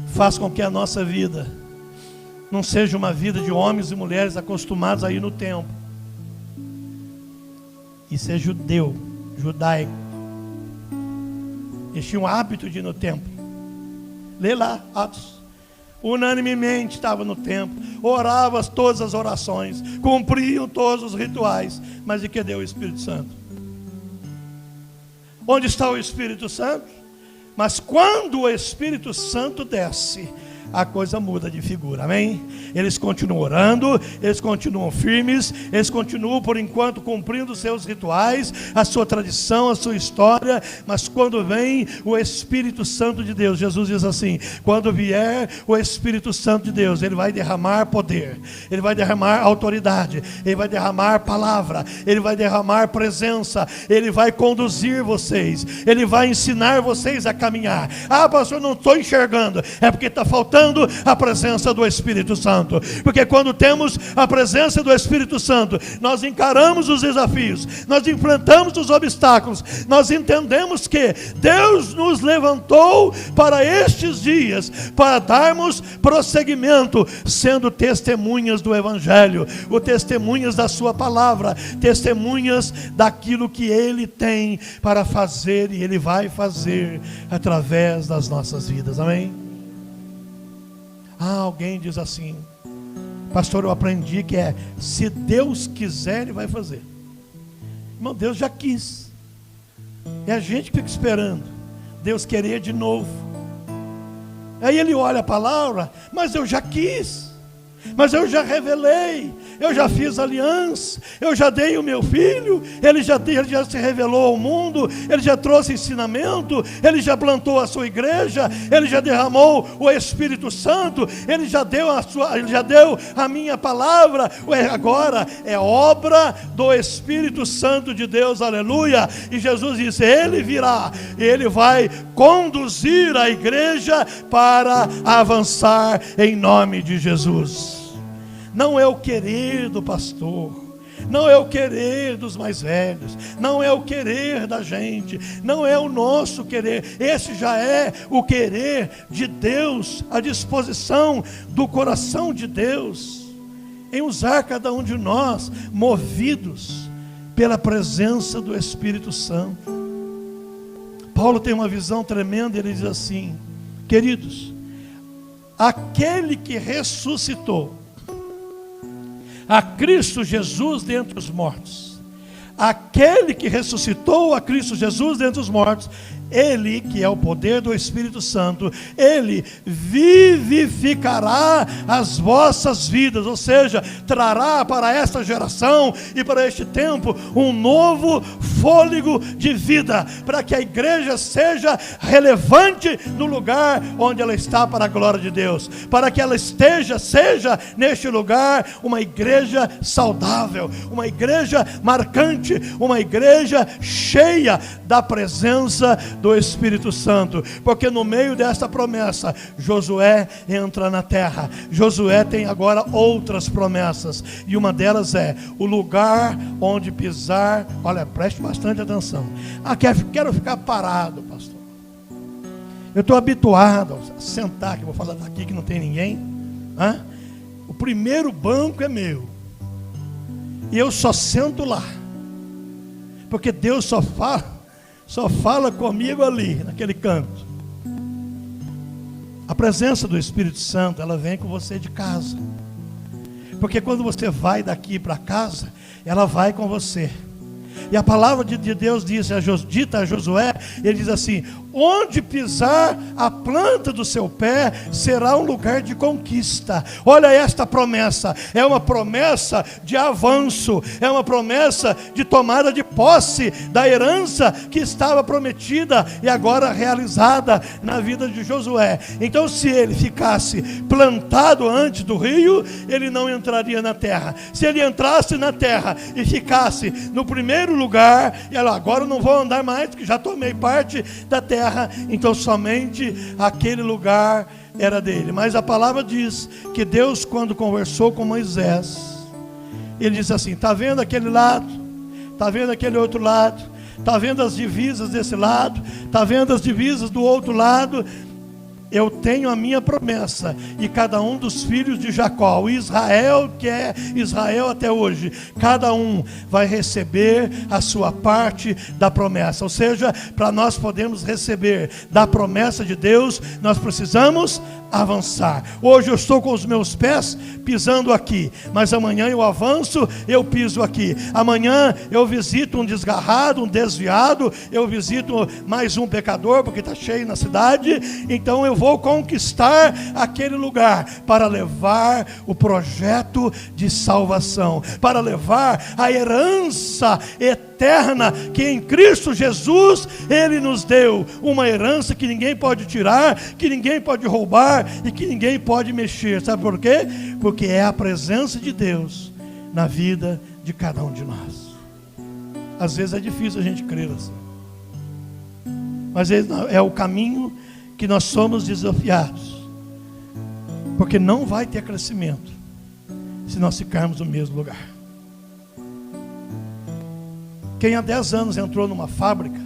faz com que a nossa vida não seja uma vida de homens e mulheres acostumados a ir no templo e ser judaico. Eles tinham o hábito de ir no templo. Lê lá, Atos. Unanimemente estava no templo, oravam todas as orações, cumpriam todos os rituais. Mas de que deu o Espírito Santo? Onde está o Espírito Santo? Mas quando o Espírito Santo desce, a coisa muda de figura, amém? Eles continuam orando, eles continuam firmes, eles continuam por enquanto cumprindo os seus rituais, a sua tradição, a sua história. Mas quando vem o Espírito Santo de Deus, Jesus diz assim: quando vier o Espírito Santo de Deus, Ele vai derramar poder, Ele vai derramar autoridade, Ele vai derramar palavra, Ele vai derramar presença, Ele vai conduzir vocês, Ele vai ensinar vocês a caminhar. Ah, pastor, não estou enxergando. É porque está faltando a presença do Espírito Santo, porque quando temos a presença do Espírito Santo, nós encaramos os desafios, nós enfrentamos os obstáculos, nós entendemos que Deus nos levantou para estes dias, para darmos prosseguimento, sendo testemunhas do Evangelho, ou testemunhas da sua palavra, testemunhas daquilo que Ele tem para fazer e Ele vai fazer através das nossas vidas, amém? Alguém diz assim: pastor, eu aprendi que se Deus quiser, Ele vai fazer. Irmão, Deus já quis. É a gente que fica esperando Deus querer de novo. Aí ele olha a palavra: mas eu já quis, mas eu já revelei, eu já fiz aliança, eu já dei o meu filho, ele já se revelou ao mundo, ele já trouxe ensinamento, ele já plantou a sua igreja, ele já derramou o Espírito Santo, ele já deu a minha palavra. Agora é obra do Espírito Santo de Deus, aleluia. E Jesus disse: Ele virá, Ele vai conduzir a igreja para avançar em nome de Jesus. Não é o querer do pastor, não é o querer dos mais velhos, não é o querer da gente, não é o nosso querer. Esse já é o querer de Deus, a disposição do coração de Deus em usar cada um de nós, movidos pela presença do Espírito Santo. Paulo tem uma visão tremenda, ele diz assim: queridos, aquele que ressuscitou a Cristo Jesus dentre os mortos, aquele que ressuscitou a Cristo Jesus dentre os mortos, Ele, que é o poder do Espírito Santo, Ele vivificará as vossas vidas, ou seja, trará para esta geração e para este tempo um novo fôlego de vida, para que a igreja seja relevante no lugar onde ela está para a glória de Deus, para que ela seja neste lugar uma igreja saudável, uma igreja marcante, uma igreja cheia da presença do Espírito Santo. Porque no meio desta promessa, Josué entra na terra. Josué tem agora outras promessas, e uma delas é o lugar onde pisar. Olha, preste bastante atenção. Quero ficar parado, pastor. Eu estou habituado a sentar, que eu vou falar daqui que não tem ninguém. O primeiro banco é meu, e eu só sento lá, porque Deus só fala comigo ali, naquele canto. A presença do Espírito Santo, ela vem com você de casa, porque quando você vai daqui para casa, ela vai com você. E a palavra de Deus dita a Josué, ele diz assim: onde pisar a planta do seu pé, será um lugar de conquista. Olha esta promessa, é uma promessa de avanço, é uma promessa de tomada de posse da herança que estava prometida e agora realizada na vida de Josué. Então, se ele ficasse plantado antes do rio, ele não entraria na terra. Se ele entrasse na terra e ficasse no primeiro lugar, e agora eu não vou andar mais, porque já tomei parte da terra, então somente aquele lugar era dele. Mas a palavra diz que Deus, quando conversou com Moisés, ele disse assim: está vendo aquele lado? Está vendo aquele outro lado? Está vendo as divisas desse lado? Está vendo as divisas do outro lado? eu tenho a minha promessa, e cada um dos filhos de Jacó, o Israel que é Israel até hoje, cada um vai receber a sua parte da promessa. Ou seja, para nós podermos receber da promessa de Deus, nós precisamos avançar. Hoje eu estou com os meus pés pisando aqui, mas amanhã eu avanço, eu piso aqui. Amanhã eu visito um desgarrado, um desviado, eu visito mais um pecador, porque está cheio na cidade. Então eu vou conquistar aquele lugar para levar o projeto de salvação, para levar a herança eterna que em Cristo Jesus Ele nos deu, uma herança que ninguém pode tirar, que ninguém pode roubar e que ninguém pode mexer. Sabe por quê? Porque é a presença de Deus na vida de cada um de nós. Às vezes é difícil a gente crer assim, mas é o caminho que nós somos desafiados, porque não vai ter crescimento se nós ficarmos no mesmo lugar. Quem há 10 anos entrou numa fábrica,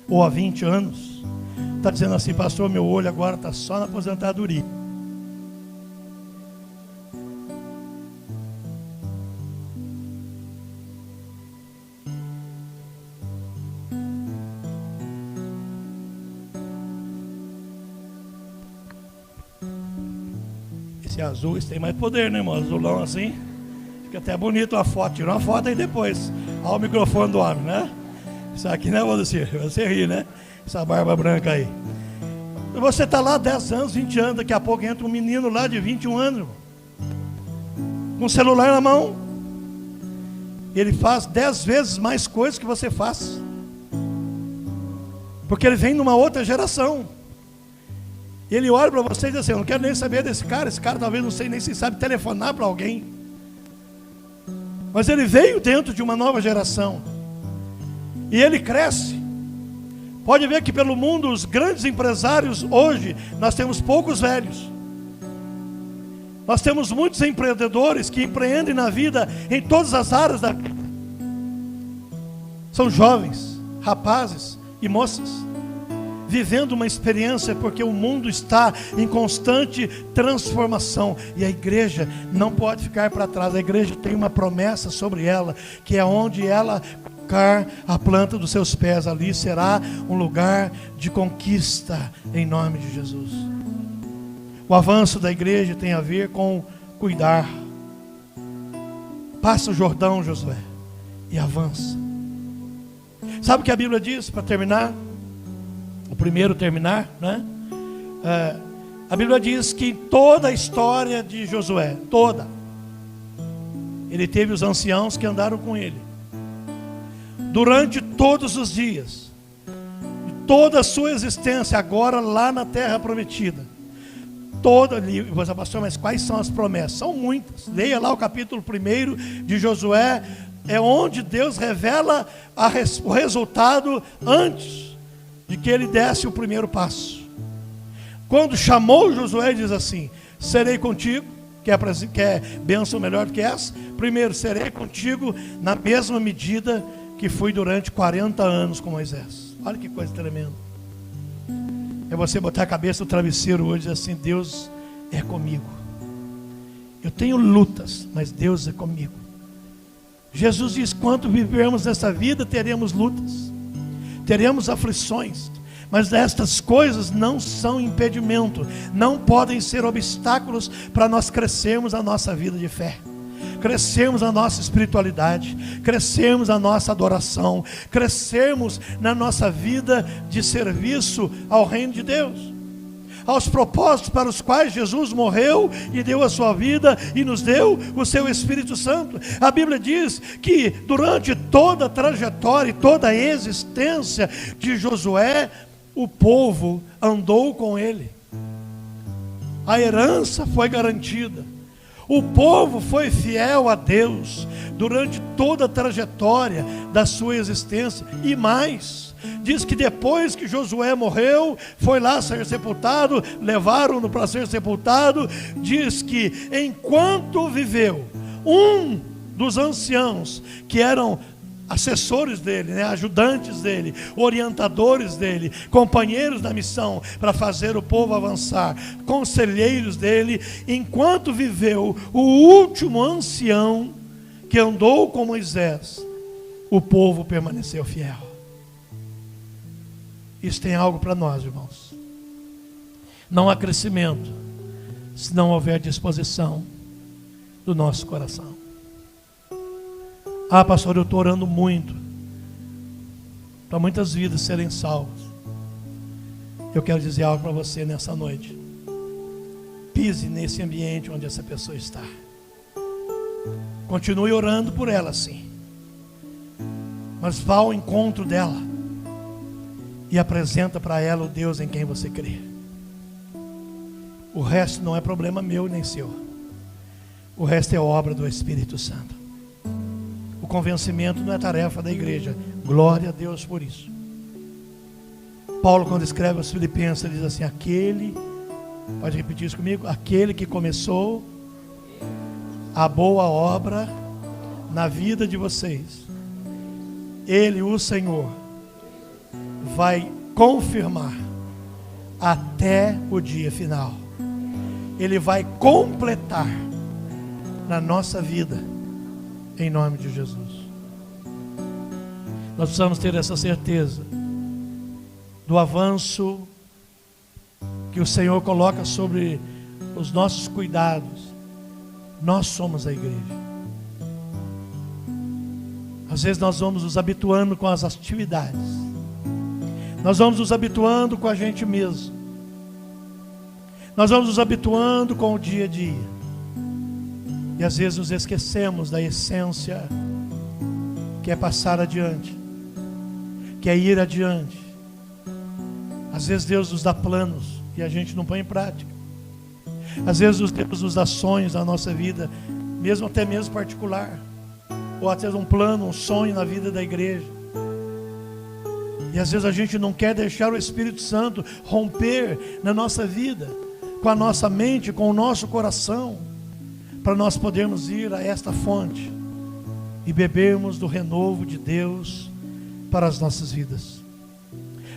ou há 20 anos, está dizendo assim: pastor, meu olho agora está só na aposentadoria. Esse azul, esse tem mais poder, né, irmão? Azulão assim, fica até bonito a foto. Tira uma foto aí depois. Olha o microfone do homem, né? Isso aqui, né, você ri, né? Essa barba branca aí. Você está lá 10 anos, 20 anos, daqui a pouco entra um menino lá de 21 anos, irmão, com um celular na mão. Ele faz 10 vezes mais coisas que você faz, porque ele vem numa outra geração. Ele olha para você e diz assim: eu não quero nem saber desse cara. Esse cara talvez não sei nem se sabe telefonar para alguém, mas ele veio dentro de uma nova geração, e ele cresce. Pode ver que pelo mundo, os grandes empresários hoje, nós temos poucos velhos. Nós temos muitos empreendedores que empreendem na vida, em todas as áreas da vida. São jovens, rapazes e moças, vivendo uma experiência, porque o mundo está em constante transformação, e a igreja não pode ficar para trás. A igreja tem uma promessa sobre ela, que é onde ela colocar a planta dos seus pés, ali será um lugar de conquista, em nome de Jesus. O avanço da igreja tem a ver com cuidar. Passa o Jordão, Josué, e avança. Sabe o que a Bíblia diz, para terminar? O primeiro terminar, né? A Bíblia diz que toda a história de Josué, toda, ele teve os anciãos que andaram com ele durante todos os dias, toda a sua existência, agora lá na terra prometida. Toda ali, você, pastor, mas quais são as promessas? São muitas. Leia lá o capítulo 1 de Josué, é onde Deus revela o resultado antes de que ele desse o primeiro passo. Quando chamou Josué, diz assim: serei contigo. Quer bênção melhor do que essa? Primeiro, serei contigo na mesma medida que fui durante 40 anos com Moisés. Olha que coisa tremenda. É você botar a cabeça no travesseiro hoje e dizer assim: Deus é comigo. Eu tenho lutas, mas Deus é comigo. Jesus diz: quanto vivermos nessa vida, teremos lutas, teremos aflições, mas estas coisas não são impedimento, não podem ser obstáculos para nós crescermos a nossa vida de fé, crescermos a nossa espiritualidade, crescermos a nossa adoração, crescermos na nossa vida de serviço ao reino de Deus, aos propósitos para os quais Jesus morreu e deu a sua vida e nos deu o seu Espírito Santo. A Bíblia diz que durante toda a trajetória e toda a existência de Josué, o povo andou com ele, a herança foi garantida, o povo foi fiel a Deus durante toda a trajetória da sua existência. E mais, diz que depois que Josué morreu, foi lá ser sepultado, levaram-no para ser sepultado. Diz que enquanto viveu, um dos anciãos, que eram assessores dele, né, ajudantes dele, orientadores dele, companheiros da missão para fazer o povo avançar, conselheiros dele, enquanto viveu o último ancião que andou com Moisés, o povo permaneceu fiel. Isso tem algo para nós, irmãos. Não há crescimento se não houver disposição do nosso coração. Ah, pastor, eu estou orando muito para muitas vidas serem salvas. Eu quero dizer algo para você nessa noite. Pise nesse ambiente onde essa pessoa está. Continue orando por ela, sim, mas vá ao encontro dela e apresenta para ela o Deus em quem você crê. O resto não é problema meu nem seu. O resto é obra do Espírito Santo. O convencimento não é tarefa da igreja. Glória a Deus por isso. Paulo, quando escreve aos Filipenses, ele diz assim: aquele, pode repetir isso comigo? Aquele que começou a boa obra na vida de vocês, Ele, o Senhor, vai confirmar até o dia final. Ele vai completar na nossa vida, em nome de Jesus. Nós precisamos ter essa certeza do avanço que o Senhor coloca sobre os nossos cuidados. Nós somos a igreja. Às vezes nós vamos nos habituando com as atividades, nós vamos nos habituando com a gente mesmo, nós vamos nos habituando com o dia a dia, e às vezes nos esquecemos da essência, que é passar adiante, que é ir adiante. Às vezes Deus nos dá planos e a gente não põe em prática. Às vezes Deus nos dá sonhos na nossa vida, mesmo até mesmo particular, ou até um plano, um sonho na vida da igreja. E às vezes a gente não quer deixar o Espírito Santo romper na nossa vida, com a nossa mente, com o nosso coração, para nós podermos ir a esta fonte e bebermos do renovo de Deus para as nossas vidas.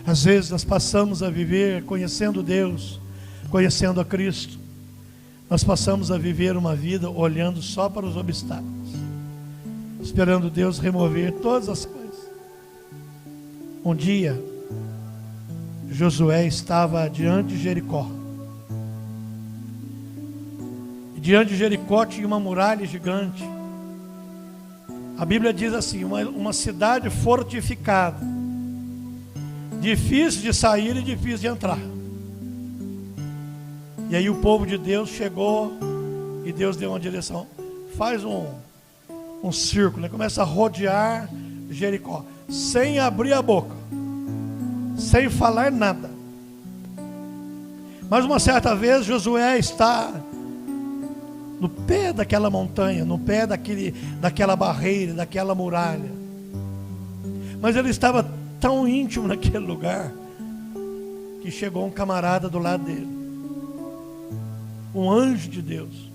Às vezes nós passamos a viver conhecendo Deus, conhecendo a Cristo. Nós passamos a viver uma vida olhando só para os obstáculos, esperando Deus remover todas as coisas. Um dia, Josué estava diante de Jericó. E diante de Jericó tinha uma muralha gigante. A Bíblia diz assim, uma cidade fortificada, difícil de sair e difícil de entrar. E aí o povo de Deus chegou e Deus deu uma direção. Faz um círculo, né? Começa a rodear Jericó, sem abrir a boca, sem falar nada. Mas uma certa vez Josué está no pé daquela montanha, no pé daquela barreira, daquela muralha. Mas ele estava tão íntimo naquele lugar, que chegou um camarada do lado dele, um anjo de Deus,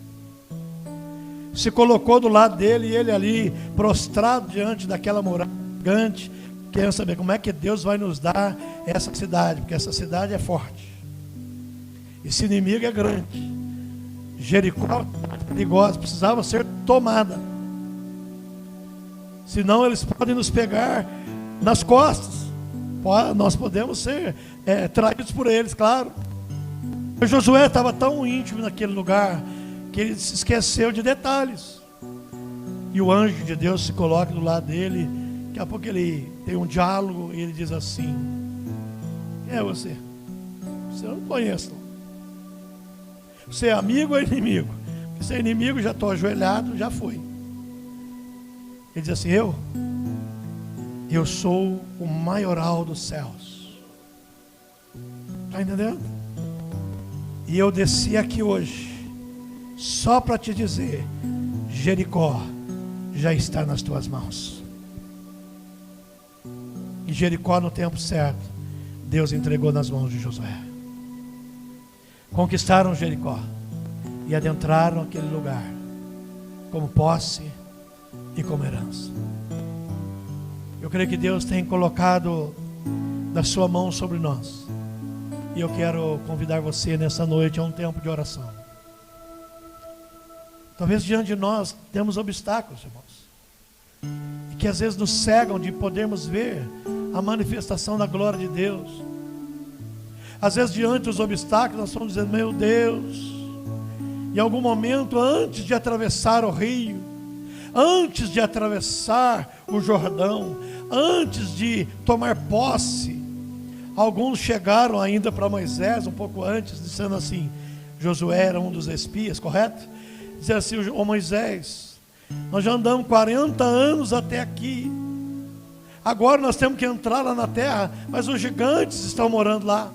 se colocou do lado dele, e ele ali, prostrado diante daquela muralha gigante, querendo saber como é que Deus vai nos dar essa cidade, porque essa cidade é forte, esse inimigo é grande. Jericó perigosa, precisava ser tomada, senão eles podem nos pegar nas costas. Nós podemos ser traídos por eles, claro. Mas Josué estava tão íntimo naquele lugar que ele se esqueceu de detalhes. E o anjo de Deus se coloca do lado dele. Daqui a pouco ele tem um diálogo e ele diz assim: quem é você? Você não conhece, não. Você é amigo ou inimigo? Porque se é inimigo, já estou ajoelhado, já foi. Ele diz assim: eu sou o maioral dos céus. Está entendendo? E eu desci aqui hoje só para te dizer: Jericó já está nas tuas mãos. E Jericó, no tempo certo, Deus entregou nas mãos de Josué. Conquistaram Jericó e adentraram aquele lugar como posse e como herança. Eu creio que Deus tem colocado da sua mão sobre nós. E eu quero convidar você nessa noite a um tempo de oração. Talvez diante de nós temos obstáculos, irmãos, e que às vezes nos cegam de podermos ver a manifestação da glória de Deus. Às vezes diante dos obstáculos nós estamos dizendo: meu Deus, em algum momento antes de atravessar o rio, antes de atravessar o Jordão, antes de tomar posse, alguns chegaram ainda para Moisés um pouco antes, dizendo assim, Josué era um dos espias, correto? Dizendo assim: ô Moisés, nós já andamos 40 anos até aqui, agora nós temos que entrar lá na terra, mas os gigantes estão morando lá.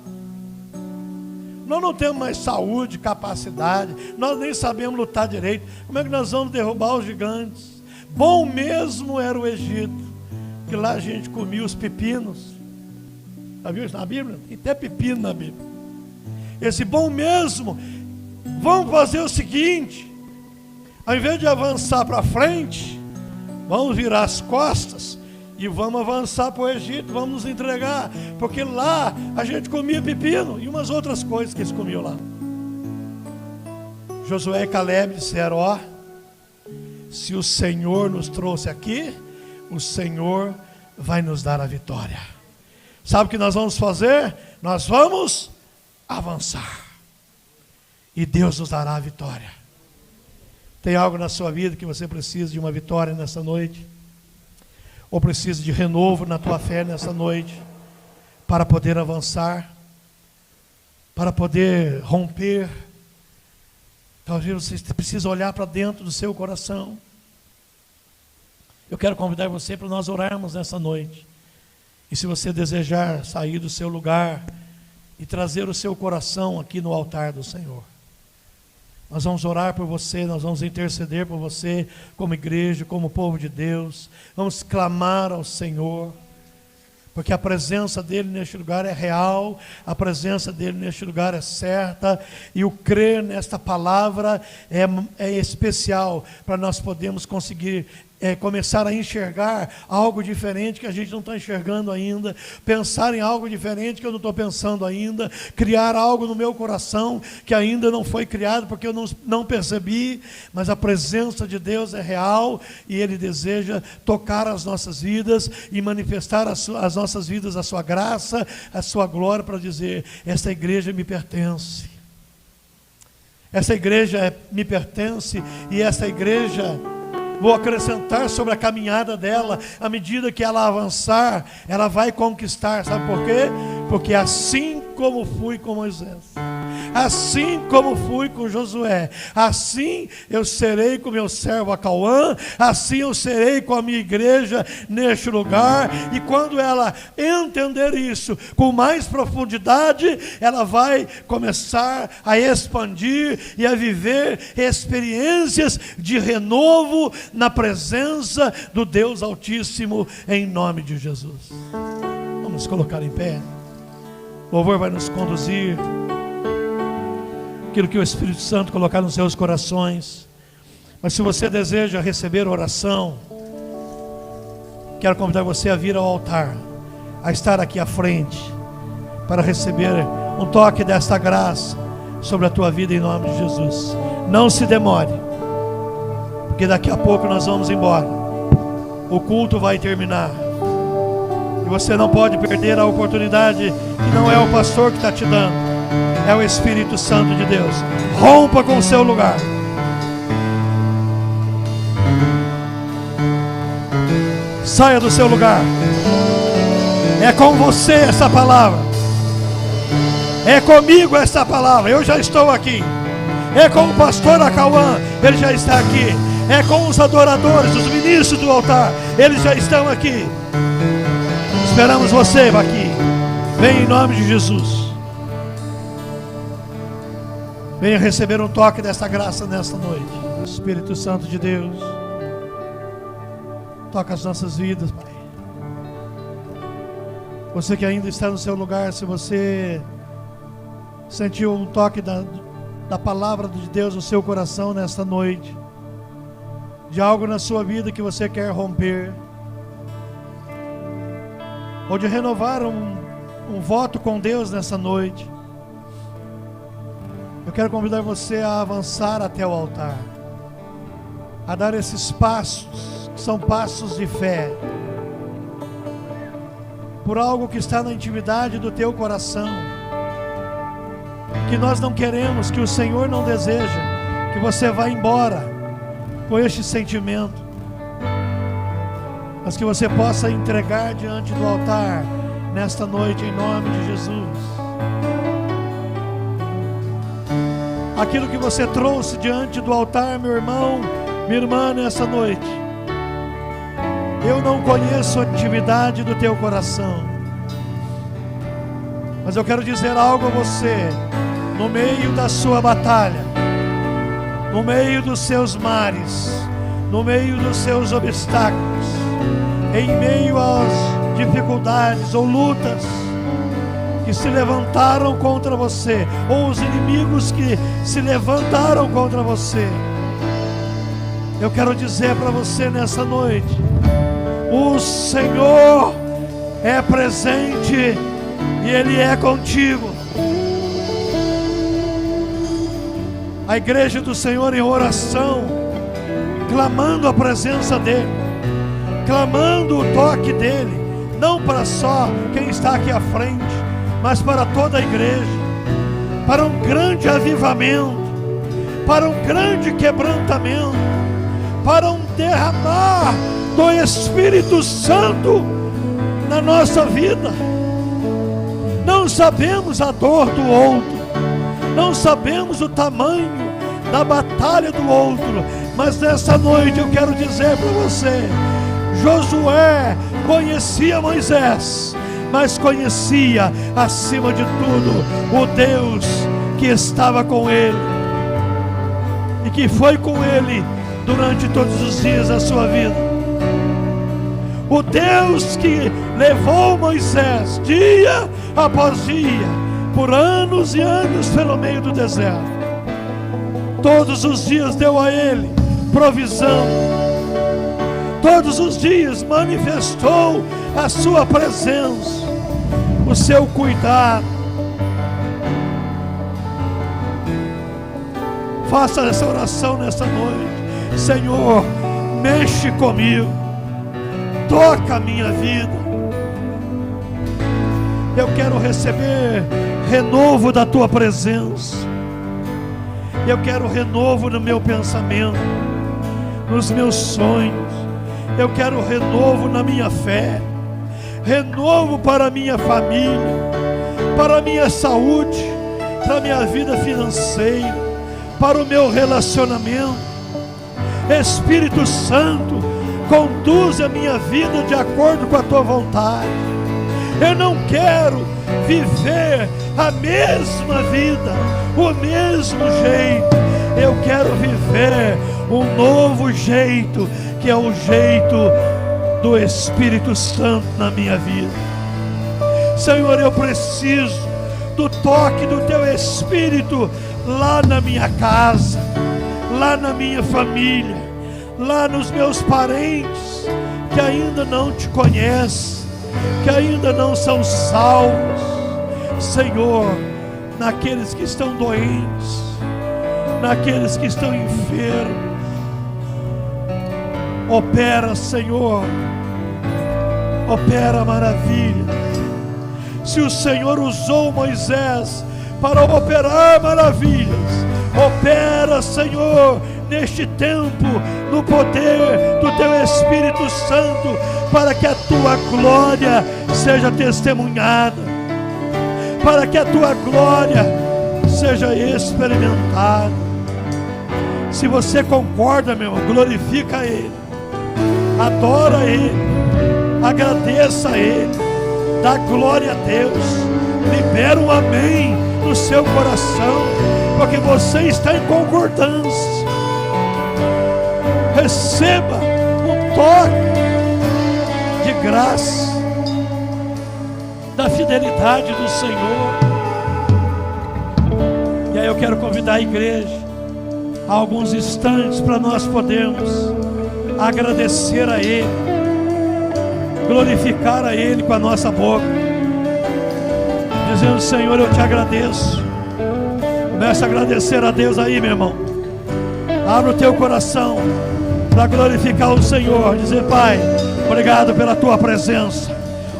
Nós não temos mais saúde, capacidade, nós nem sabemos lutar direito. Como é que nós vamos derrubar os gigantes? Bom mesmo era o Egito, que lá a gente comia os pepinos. Já viu isso na Bíblia? Tem até pepino na Bíblia. Esse bom mesmo, vamos fazer o seguinte: ao invés de avançar para frente, vamos virar as costas e vamos avançar para o Egito, vamos nos entregar, porque lá a gente comia pepino e umas outras coisas que eles comiam lá. Josué e Caleb disseram: ó, se o Senhor nos trouxe aqui, o Senhor vai nos dar a vitória. Sabe o que nós vamos fazer? Nós vamos avançar e Deus nos dará a vitória. Tem algo na sua vida que você precisa de uma vitória nessa noite? Ou precisa de renovo na tua fé nessa noite? Para poder avançar? Para poder romper? Talvez você precise olhar para dentro do seu coração. Eu quero convidar você para nós orarmos nessa noite. E se você desejar sair do seu lugar e trazer o seu coração aqui no altar do Senhor, nós vamos orar por você, nós vamos interceder por você como igreja, como povo de Deus. Vamos clamar ao Senhor, porque a presença dEle neste lugar é real, a presença dEle neste lugar é certa, e o crer nesta palavra é especial, para nós podermos conseguir começar a enxergar algo diferente que a gente não está enxergando ainda, pensar em algo diferente que eu não estou pensando ainda, criar algo no meu coração que ainda não foi criado porque eu não percebi, mas a presença de Deus é real e Ele deseja tocar as nossas vidas e manifestar as nossas vidas a sua graça, a sua glória, para dizer: essa igreja me pertence, essa igreja me pertence, e essa igreja vou acrescentar sobre a caminhada dela. À medida que ela avançar, ela vai conquistar. Sabe por quê? Porque assim como fui com Moisés, assim como fui com Josué, assim eu serei com meu servo Acauã, assim eu serei com a minha igreja neste lugar. E quando ela entender isso com mais profundidade, ela vai começar a expandir e a viver experiências de renovo na presença do Deus Altíssimo, em nome de Jesus. Vamos nos colocar em pé. O louvor vai nos conduzir. Aquilo que o Espírito Santo colocar nos seus corações. Mas se você deseja receber oração, quero convidar você a vir ao altar, a estar aqui à frente, para receber um toque desta graça sobre a tua vida, em nome de Jesus. Não se demore, porque daqui a pouco nós vamos embora. O culto vai terminar e você não pode perder a oportunidade, que não é o pastor que está te dando, é o Espírito Santo de Deus. Rompa com o seu lugar. Saia do seu lugar. É com você essa palavra. É comigo essa palavra. Eu já estou aqui. É com o pastor Acauã, ele já está aqui. É com os adoradores, os ministros do altar, eles já estão aqui. Esperamos você aqui. Vem em nome de Jesus. Venha receber um toque dessa graça nesta noite. Espírito Santo de Deus, toca as nossas vidas, Pai. Você que ainda está no seu lugar, se você sentiu um toque da palavra de Deus no seu coração nesta noite, de algo na sua vida que você quer romper, ou de renovar um voto com Deus nessa noite, eu quero convidar você a avançar até o altar, a dar esses passos, que são passos de fé, por algo que está na intimidade do teu coração, que nós não queremos, que o Senhor não deseja que você vá embora com este sentimento, mas que você possa entregar diante do altar nesta noite, em nome de Jesus. Aquilo que você trouxe diante do altar, meu irmão, minha irmã, nessa noite, eu não conheço a intimidade do teu coração, mas eu quero dizer algo a você. No meio da sua batalha, no meio dos seus mares, no meio dos seus obstáculos, em meio às dificuldades ou lutas que se levantaram contra você, ou os inimigos que se levantaram contra você, eu quero dizer para você nessa noite: o Senhor é presente e Ele é contigo. A igreja do Senhor em oração, clamando a presença dEle, clamando o toque dEle, não para só quem está aqui à frente, mas para toda a igreja, para um grande avivamento, para um grande quebrantamento, para um derramar do Espírito Santo na nossa vida. Não sabemos a dor do outro, não sabemos o tamanho da batalha do outro, mas nessa noite eu quero dizer para você: Josué conhecia Moisés, mas conhecia acima de tudo o Deus que estava com ele e que foi com ele durante todos os dias da sua vida. O Deus que levou Moisés dia após dia, por anos e anos pelo meio do deserto. Todos os dias deu a ele provisão, todos os dias manifestou a sua presença, o seu cuidado. Faça essa oração nessa noite: Senhor, mexe comigo, toca a minha vida. Eu quero receber renovo da tua presença. Eu quero renovo no meu pensamento, nos meus sonhos. Eu quero renovo na minha fé, renovo para a minha família, para a minha saúde, para a minha vida financeira, para o meu relacionamento. Espírito Santo, conduz a minha vida de acordo com a tua vontade. Eu não quero viver a mesma vida, o mesmo jeito. Eu quero viver um novo jeito, que é o jeito do Espírito Santo na minha vida. Senhor, eu preciso do toque do teu Espírito lá na minha casa, lá na minha família, lá nos meus parentes que ainda não te conhecem, que ainda não são salvos. Senhor, naqueles que estão doentes, naqueles que estão enfermos, opera, Senhor, opera maravilha. Se o Senhor usou Moisés para operar maravilhas, opera, Senhor, neste tempo, no poder do teu Espírito Santo, para que a tua glória seja testemunhada, para que a tua glória seja experimentada. Se você concorda, meu irmão, glorifica a Ele, adora a Ele, agradeça a Ele, dá glória a Deus, libera um amém no seu coração, porque você está em concordância. Receba um toque de graça da fidelidade do Senhor. E aí eu quero convidar a igreja a alguns instantes para nós podermos agradecer a Ele, glorificar a Ele com a nossa boca, dizendo: Senhor, eu te agradeço. Comece a agradecer a Deus aí, meu irmão. Abra o teu coração para glorificar o Senhor. Dizer: Pai, obrigado pela tua presença.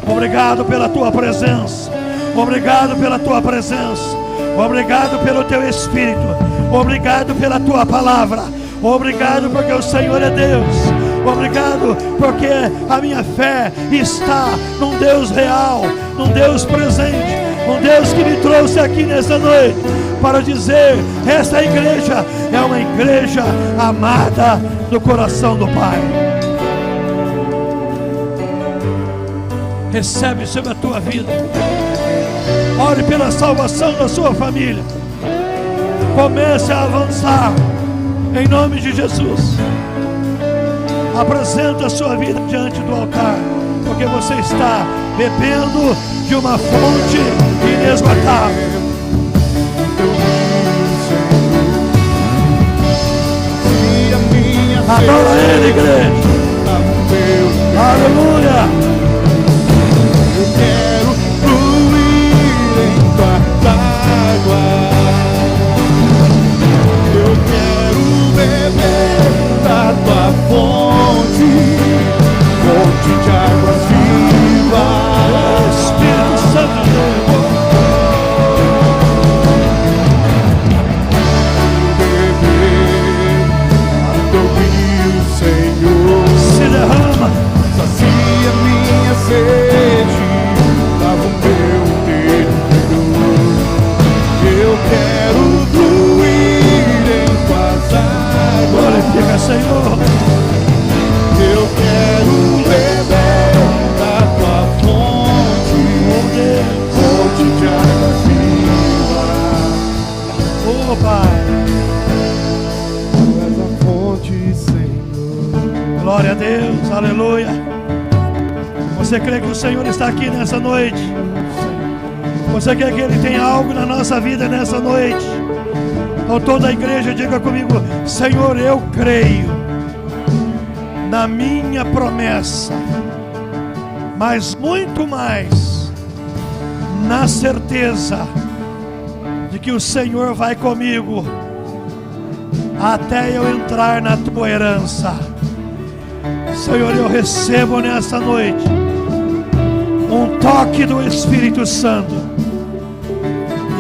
Obrigado pela tua presença. Obrigado pela tua presença. Obrigado pelo teu Espírito. Obrigado pela tua palavra. Obrigado porque o Senhor é Deus. Obrigado porque a minha fé está num Deus real, num Deus presente, um Deus que me trouxe aqui nessa noite para dizer: esta igreja é uma igreja amada do coração do Pai. Recebe sobre a tua vida. Ore pela salvação da sua família. Comece a avançar em nome de Jesus. Apresenta a sua vida diante do altar, porque você está bebendo de uma fonte inesgotável. Adora Ele, igreja. Aleluia. Eu quero fluir em tua água. Eu quero beber da tua fonte, fonte de águas vivas. Espírito Santo, beber do rio, Senhor. se derrama. Sacia minha sede, lava o meu interior. Eu quero fluir em tuas águas. Glorifica, Senhor. Eu quero beber da tua fonte, fonte de água viva. Oh, Pai. Tu és a fonte, Senhor. Glória a Deus, aleluia. Você crê que o Senhor está aqui nessa noite? Você quer que Ele tenha algo na nossa vida nessa noite? Então toda a igreja diga comigo: Senhor, eu creio na minha promessa, mas muito mais na certeza de que o Senhor vai comigo até eu entrar na tua herança. Senhor, eu recebo nessa noite um toque do Espírito Santo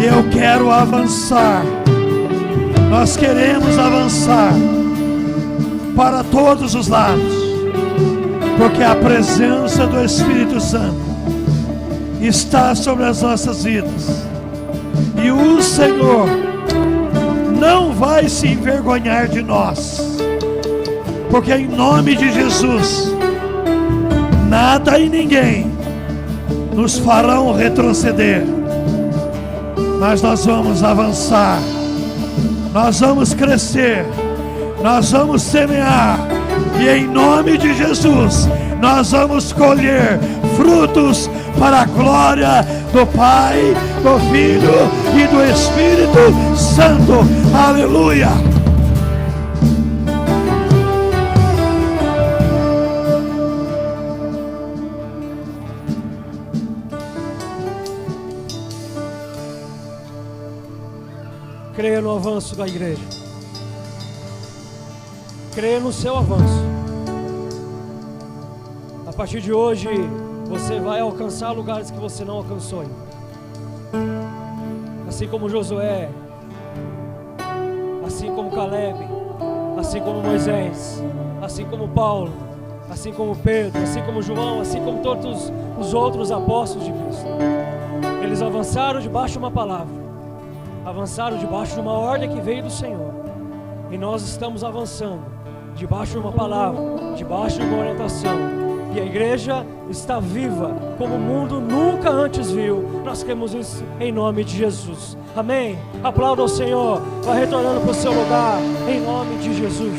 e eu quero avançar. Nós queremos avançar para todos os lados, porque a presença do Espírito Santo está sobre as nossas vidas e o Senhor não vai se envergonhar de nós, porque em nome de Jesus nada e ninguém nos farão retroceder, mas nós vamos avançar, nós vamos crescer, nós vamos semear, e em nome de Jesus nós vamos colher frutos para a glória do Pai, do Filho e do Espírito Santo. Aleluia. Creia no avanço da igreja. Creia no seu avanço. A partir de hoje, você vai alcançar lugares que você não alcançou ainda. Assim como Josué, assim como Caleb, assim como Moisés, assim como Paulo, assim como Pedro, assim como João, assim como todos os outros apóstolos de Cristo. Eles avançaram debaixo de uma palavra, avançaram debaixo de uma ordem que veio do Senhor. E nós estamos avançando debaixo de uma palavra, debaixo de uma orientação. E a igreja está viva como o mundo nunca antes viu. Nós queremos isso em nome de Jesus. Amém? Aplauda ao Senhor. Vai retornando para o seu lugar em nome de Jesus.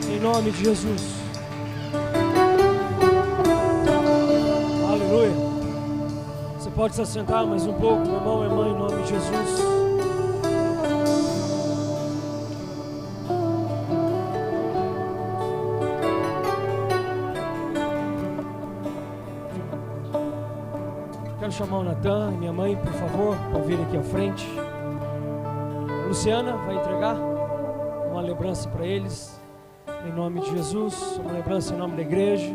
Em nome de Jesus. Aleluia. Você pode se assentar mais um pouco, meu irmão e irmã, em nome de Jesus. chamar o Natan e minha mãe, por favor, para vir aqui à frente. A Luciana vai entregar uma lembrança para eles, em nome de Jesus, uma lembrança em nome da igreja.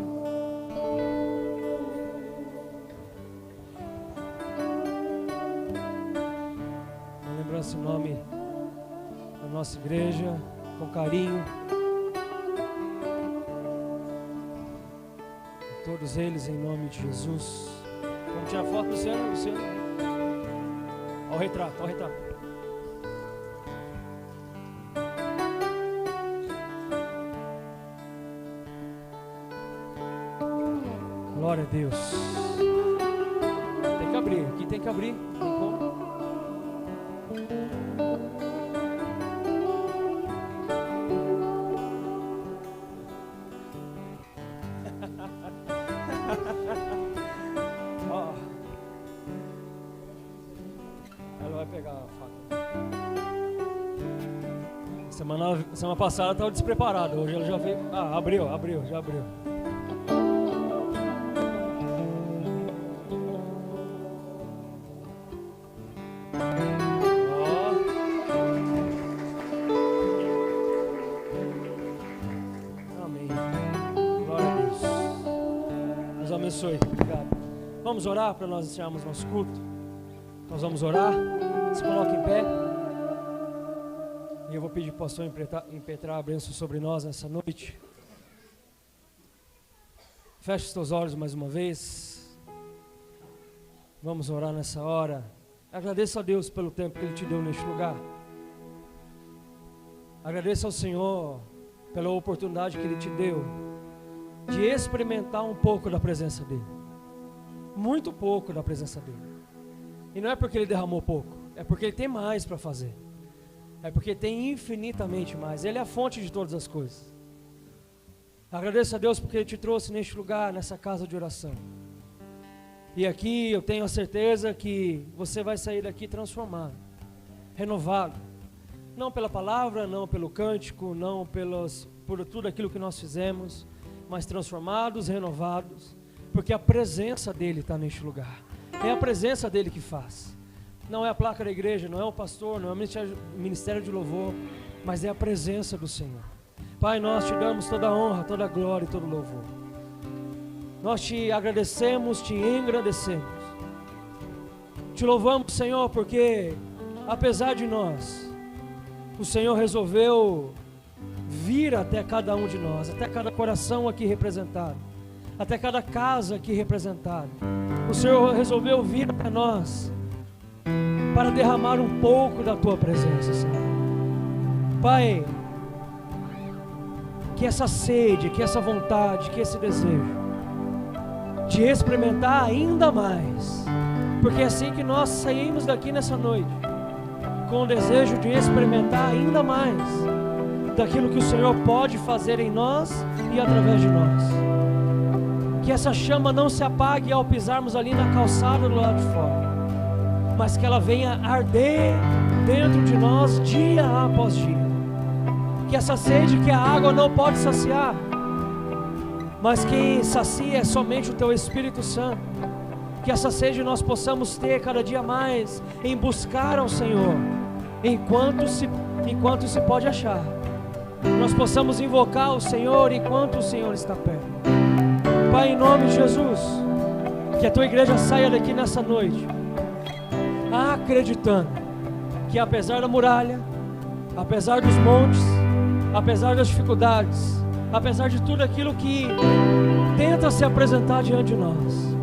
Uma lembrança em nome da nossa igreja, com carinho. Todos eles em nome de Jesus. Vamos tirar foto, Luciano? Olha o retrato, olha o retrato. Glória a Deus. Tem que abrir, aqui tem que abrir. Tem como? Semana passada estava despreparado, hoje ela já veio. Abriu, já abriu. Amém. Glória a Deus. Deus abençoe. Obrigado. Vamos orar para nós iniciarmos nosso culto. Nós vamos orar. Se coloque em pé. E eu vou pedir para o pastor impetrar a bênção sobre nós nessa noite. Feche os teus olhos mais uma vez. Vamos orar nessa hora. Agradeça a Deus pelo tempo que Ele te deu neste lugar. Agradeça ao Senhor pela oportunidade que Ele te deu de experimentar um pouco da presença dEle. Muito pouco da presença dEle. E não é porque Ele derramou pouco, é porque Ele tem mais para fazer. É porque tem infinitamente mais. Ele é a fonte de todas as coisas. Agradeço a Deus porque Ele te trouxe neste lugar, nessa casa de oração. E aqui eu tenho a certeza que você vai sair daqui transformado, renovado. Não pela palavra, não pelo cântico, não por tudo aquilo que nós fizemos, mas transformados, renovados, porque a presença dEle está neste lugar. É a presença dEle que faz. Não é a placa da igreja, não é o pastor, não é o ministério de louvor, mas é a presença do Senhor. Pai, nós te damos toda a honra, toda a glória e todo o louvor. Nós te agradecemos, te engrandecemos. Te louvamos, Senhor, porque apesar de nós, o Senhor resolveu vir até cada um de nós, até cada coração aqui representado, até cada casa aqui representada. O Senhor resolveu vir até nós para derramar um pouco da Tua presença, Senhor. Pai, que essa sede, que essa vontade, que esse desejo de experimentar ainda mais, porque é assim que nós saímos daqui nessa noite, com o desejo de experimentar ainda mais daquilo que o Senhor pode fazer em nós e através de nós. Que essa chama não se apague ao pisarmos ali na calçada do lado de fora, mas que ela venha arder dentro de nós dia após dia. Que essa sede que a água não pode saciar, mas quem sacia é somente o Teu Espírito Santo. Que essa sede nós possamos ter cada dia mais em buscar ao Senhor, enquanto se pode achar. Nós possamos invocar o Senhor enquanto o Senhor está perto. Pai, em nome de Jesus, que a Tua igreja saia daqui nessa noite acreditando que apesar da muralha, apesar dos montes, apesar das dificuldades, apesar de tudo aquilo que tenta se apresentar diante de nós,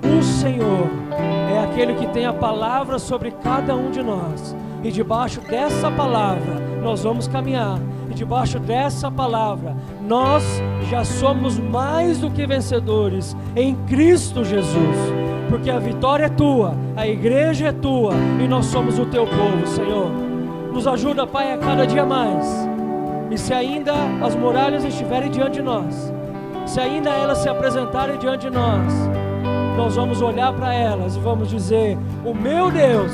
o Senhor é aquele que tem a palavra sobre cada um de nós, e debaixo dessa palavra nós vamos caminhar, e debaixo dessa palavra nós já somos mais do que vencedores em Cristo Jesus, porque a vitória é Tua, a igreja é Tua, e nós somos o Teu povo, Senhor. Nos ajuda, Pai, a cada dia mais. E se ainda as muralhas estiverem diante de nós, se ainda elas se apresentarem diante de nós, nós vamos olhar para elas e vamos dizer: o meu Deus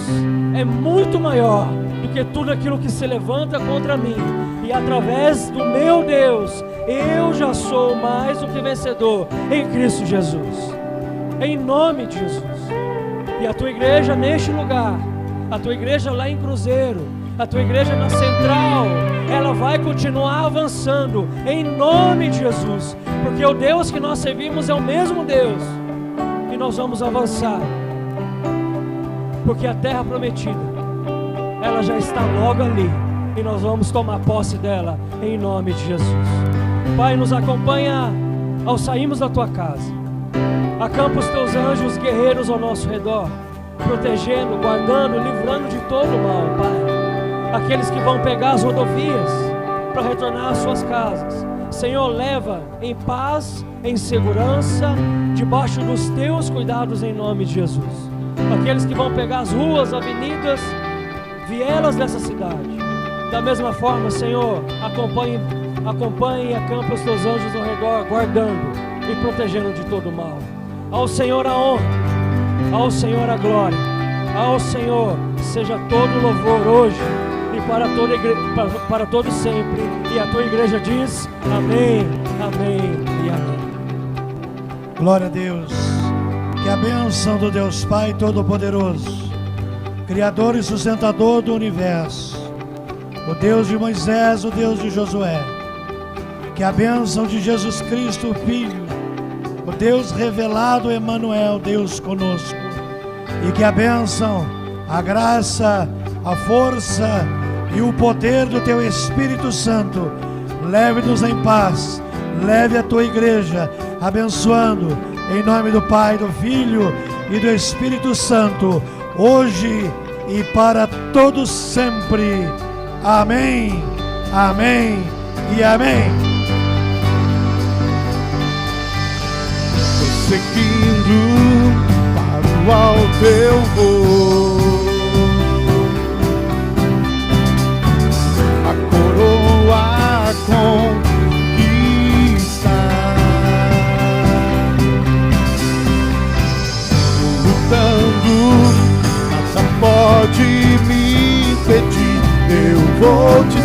é muito maior do que tudo aquilo que se levanta contra mim, e através do meu Deus eu já sou mais do que vencedor em Cristo Jesus. Em nome de Jesus, E a tua igreja neste lugar, a tua igreja lá em Cruzeiro, a tua igreja na Central, ela vai continuar avançando em nome de Jesus, porque o Deus que nós servimos é o mesmo Deus, e nós vamos avançar, porque a terra prometida, ela já está logo ali, e nós vamos tomar posse dela em nome de Jesus. Pai, nos acompanha ao sairmos da tua casa, acampa os teus anjos guerreiros ao nosso redor, protegendo, guardando, livrando de todo o mal, Pai. Aqueles que vão pegar as rodovias para retornar às suas casas, Senhor, leva em paz, em segurança, debaixo dos teus cuidados em nome de Jesus. Aqueles que vão pegar as ruas, avenidas, vielas dessa cidade, da mesma forma, Senhor, acompanhe e acampa os teus anjos ao redor, guardando e protegendo de todo o mal. Ao Senhor a honra, ao Senhor a glória, ao Senhor seja todo louvor hoje e para todo sempre. E a tua igreja diz amém, amém e amém. Glória a Deus. Que a bênção do Deus Pai Todo-Poderoso, Criador e sustentador do universo, o Deus de Moisés, o Deus de Josué, que a bênção de Jesus Cristo, o Filho, o Deus revelado, Emanuel, Deus conosco, e que a bênção, a graça, a força e o poder do Teu Espírito Santo leve-nos em paz, leve a Tua igreja, abençoando em nome do Pai, do Filho e do Espírito Santo, hoje e para todos sempre. Amém, amém e amém. Seguindo para o alto eu vou, a coroa conquistar, lutando, nada pode me impedir. Eu vou te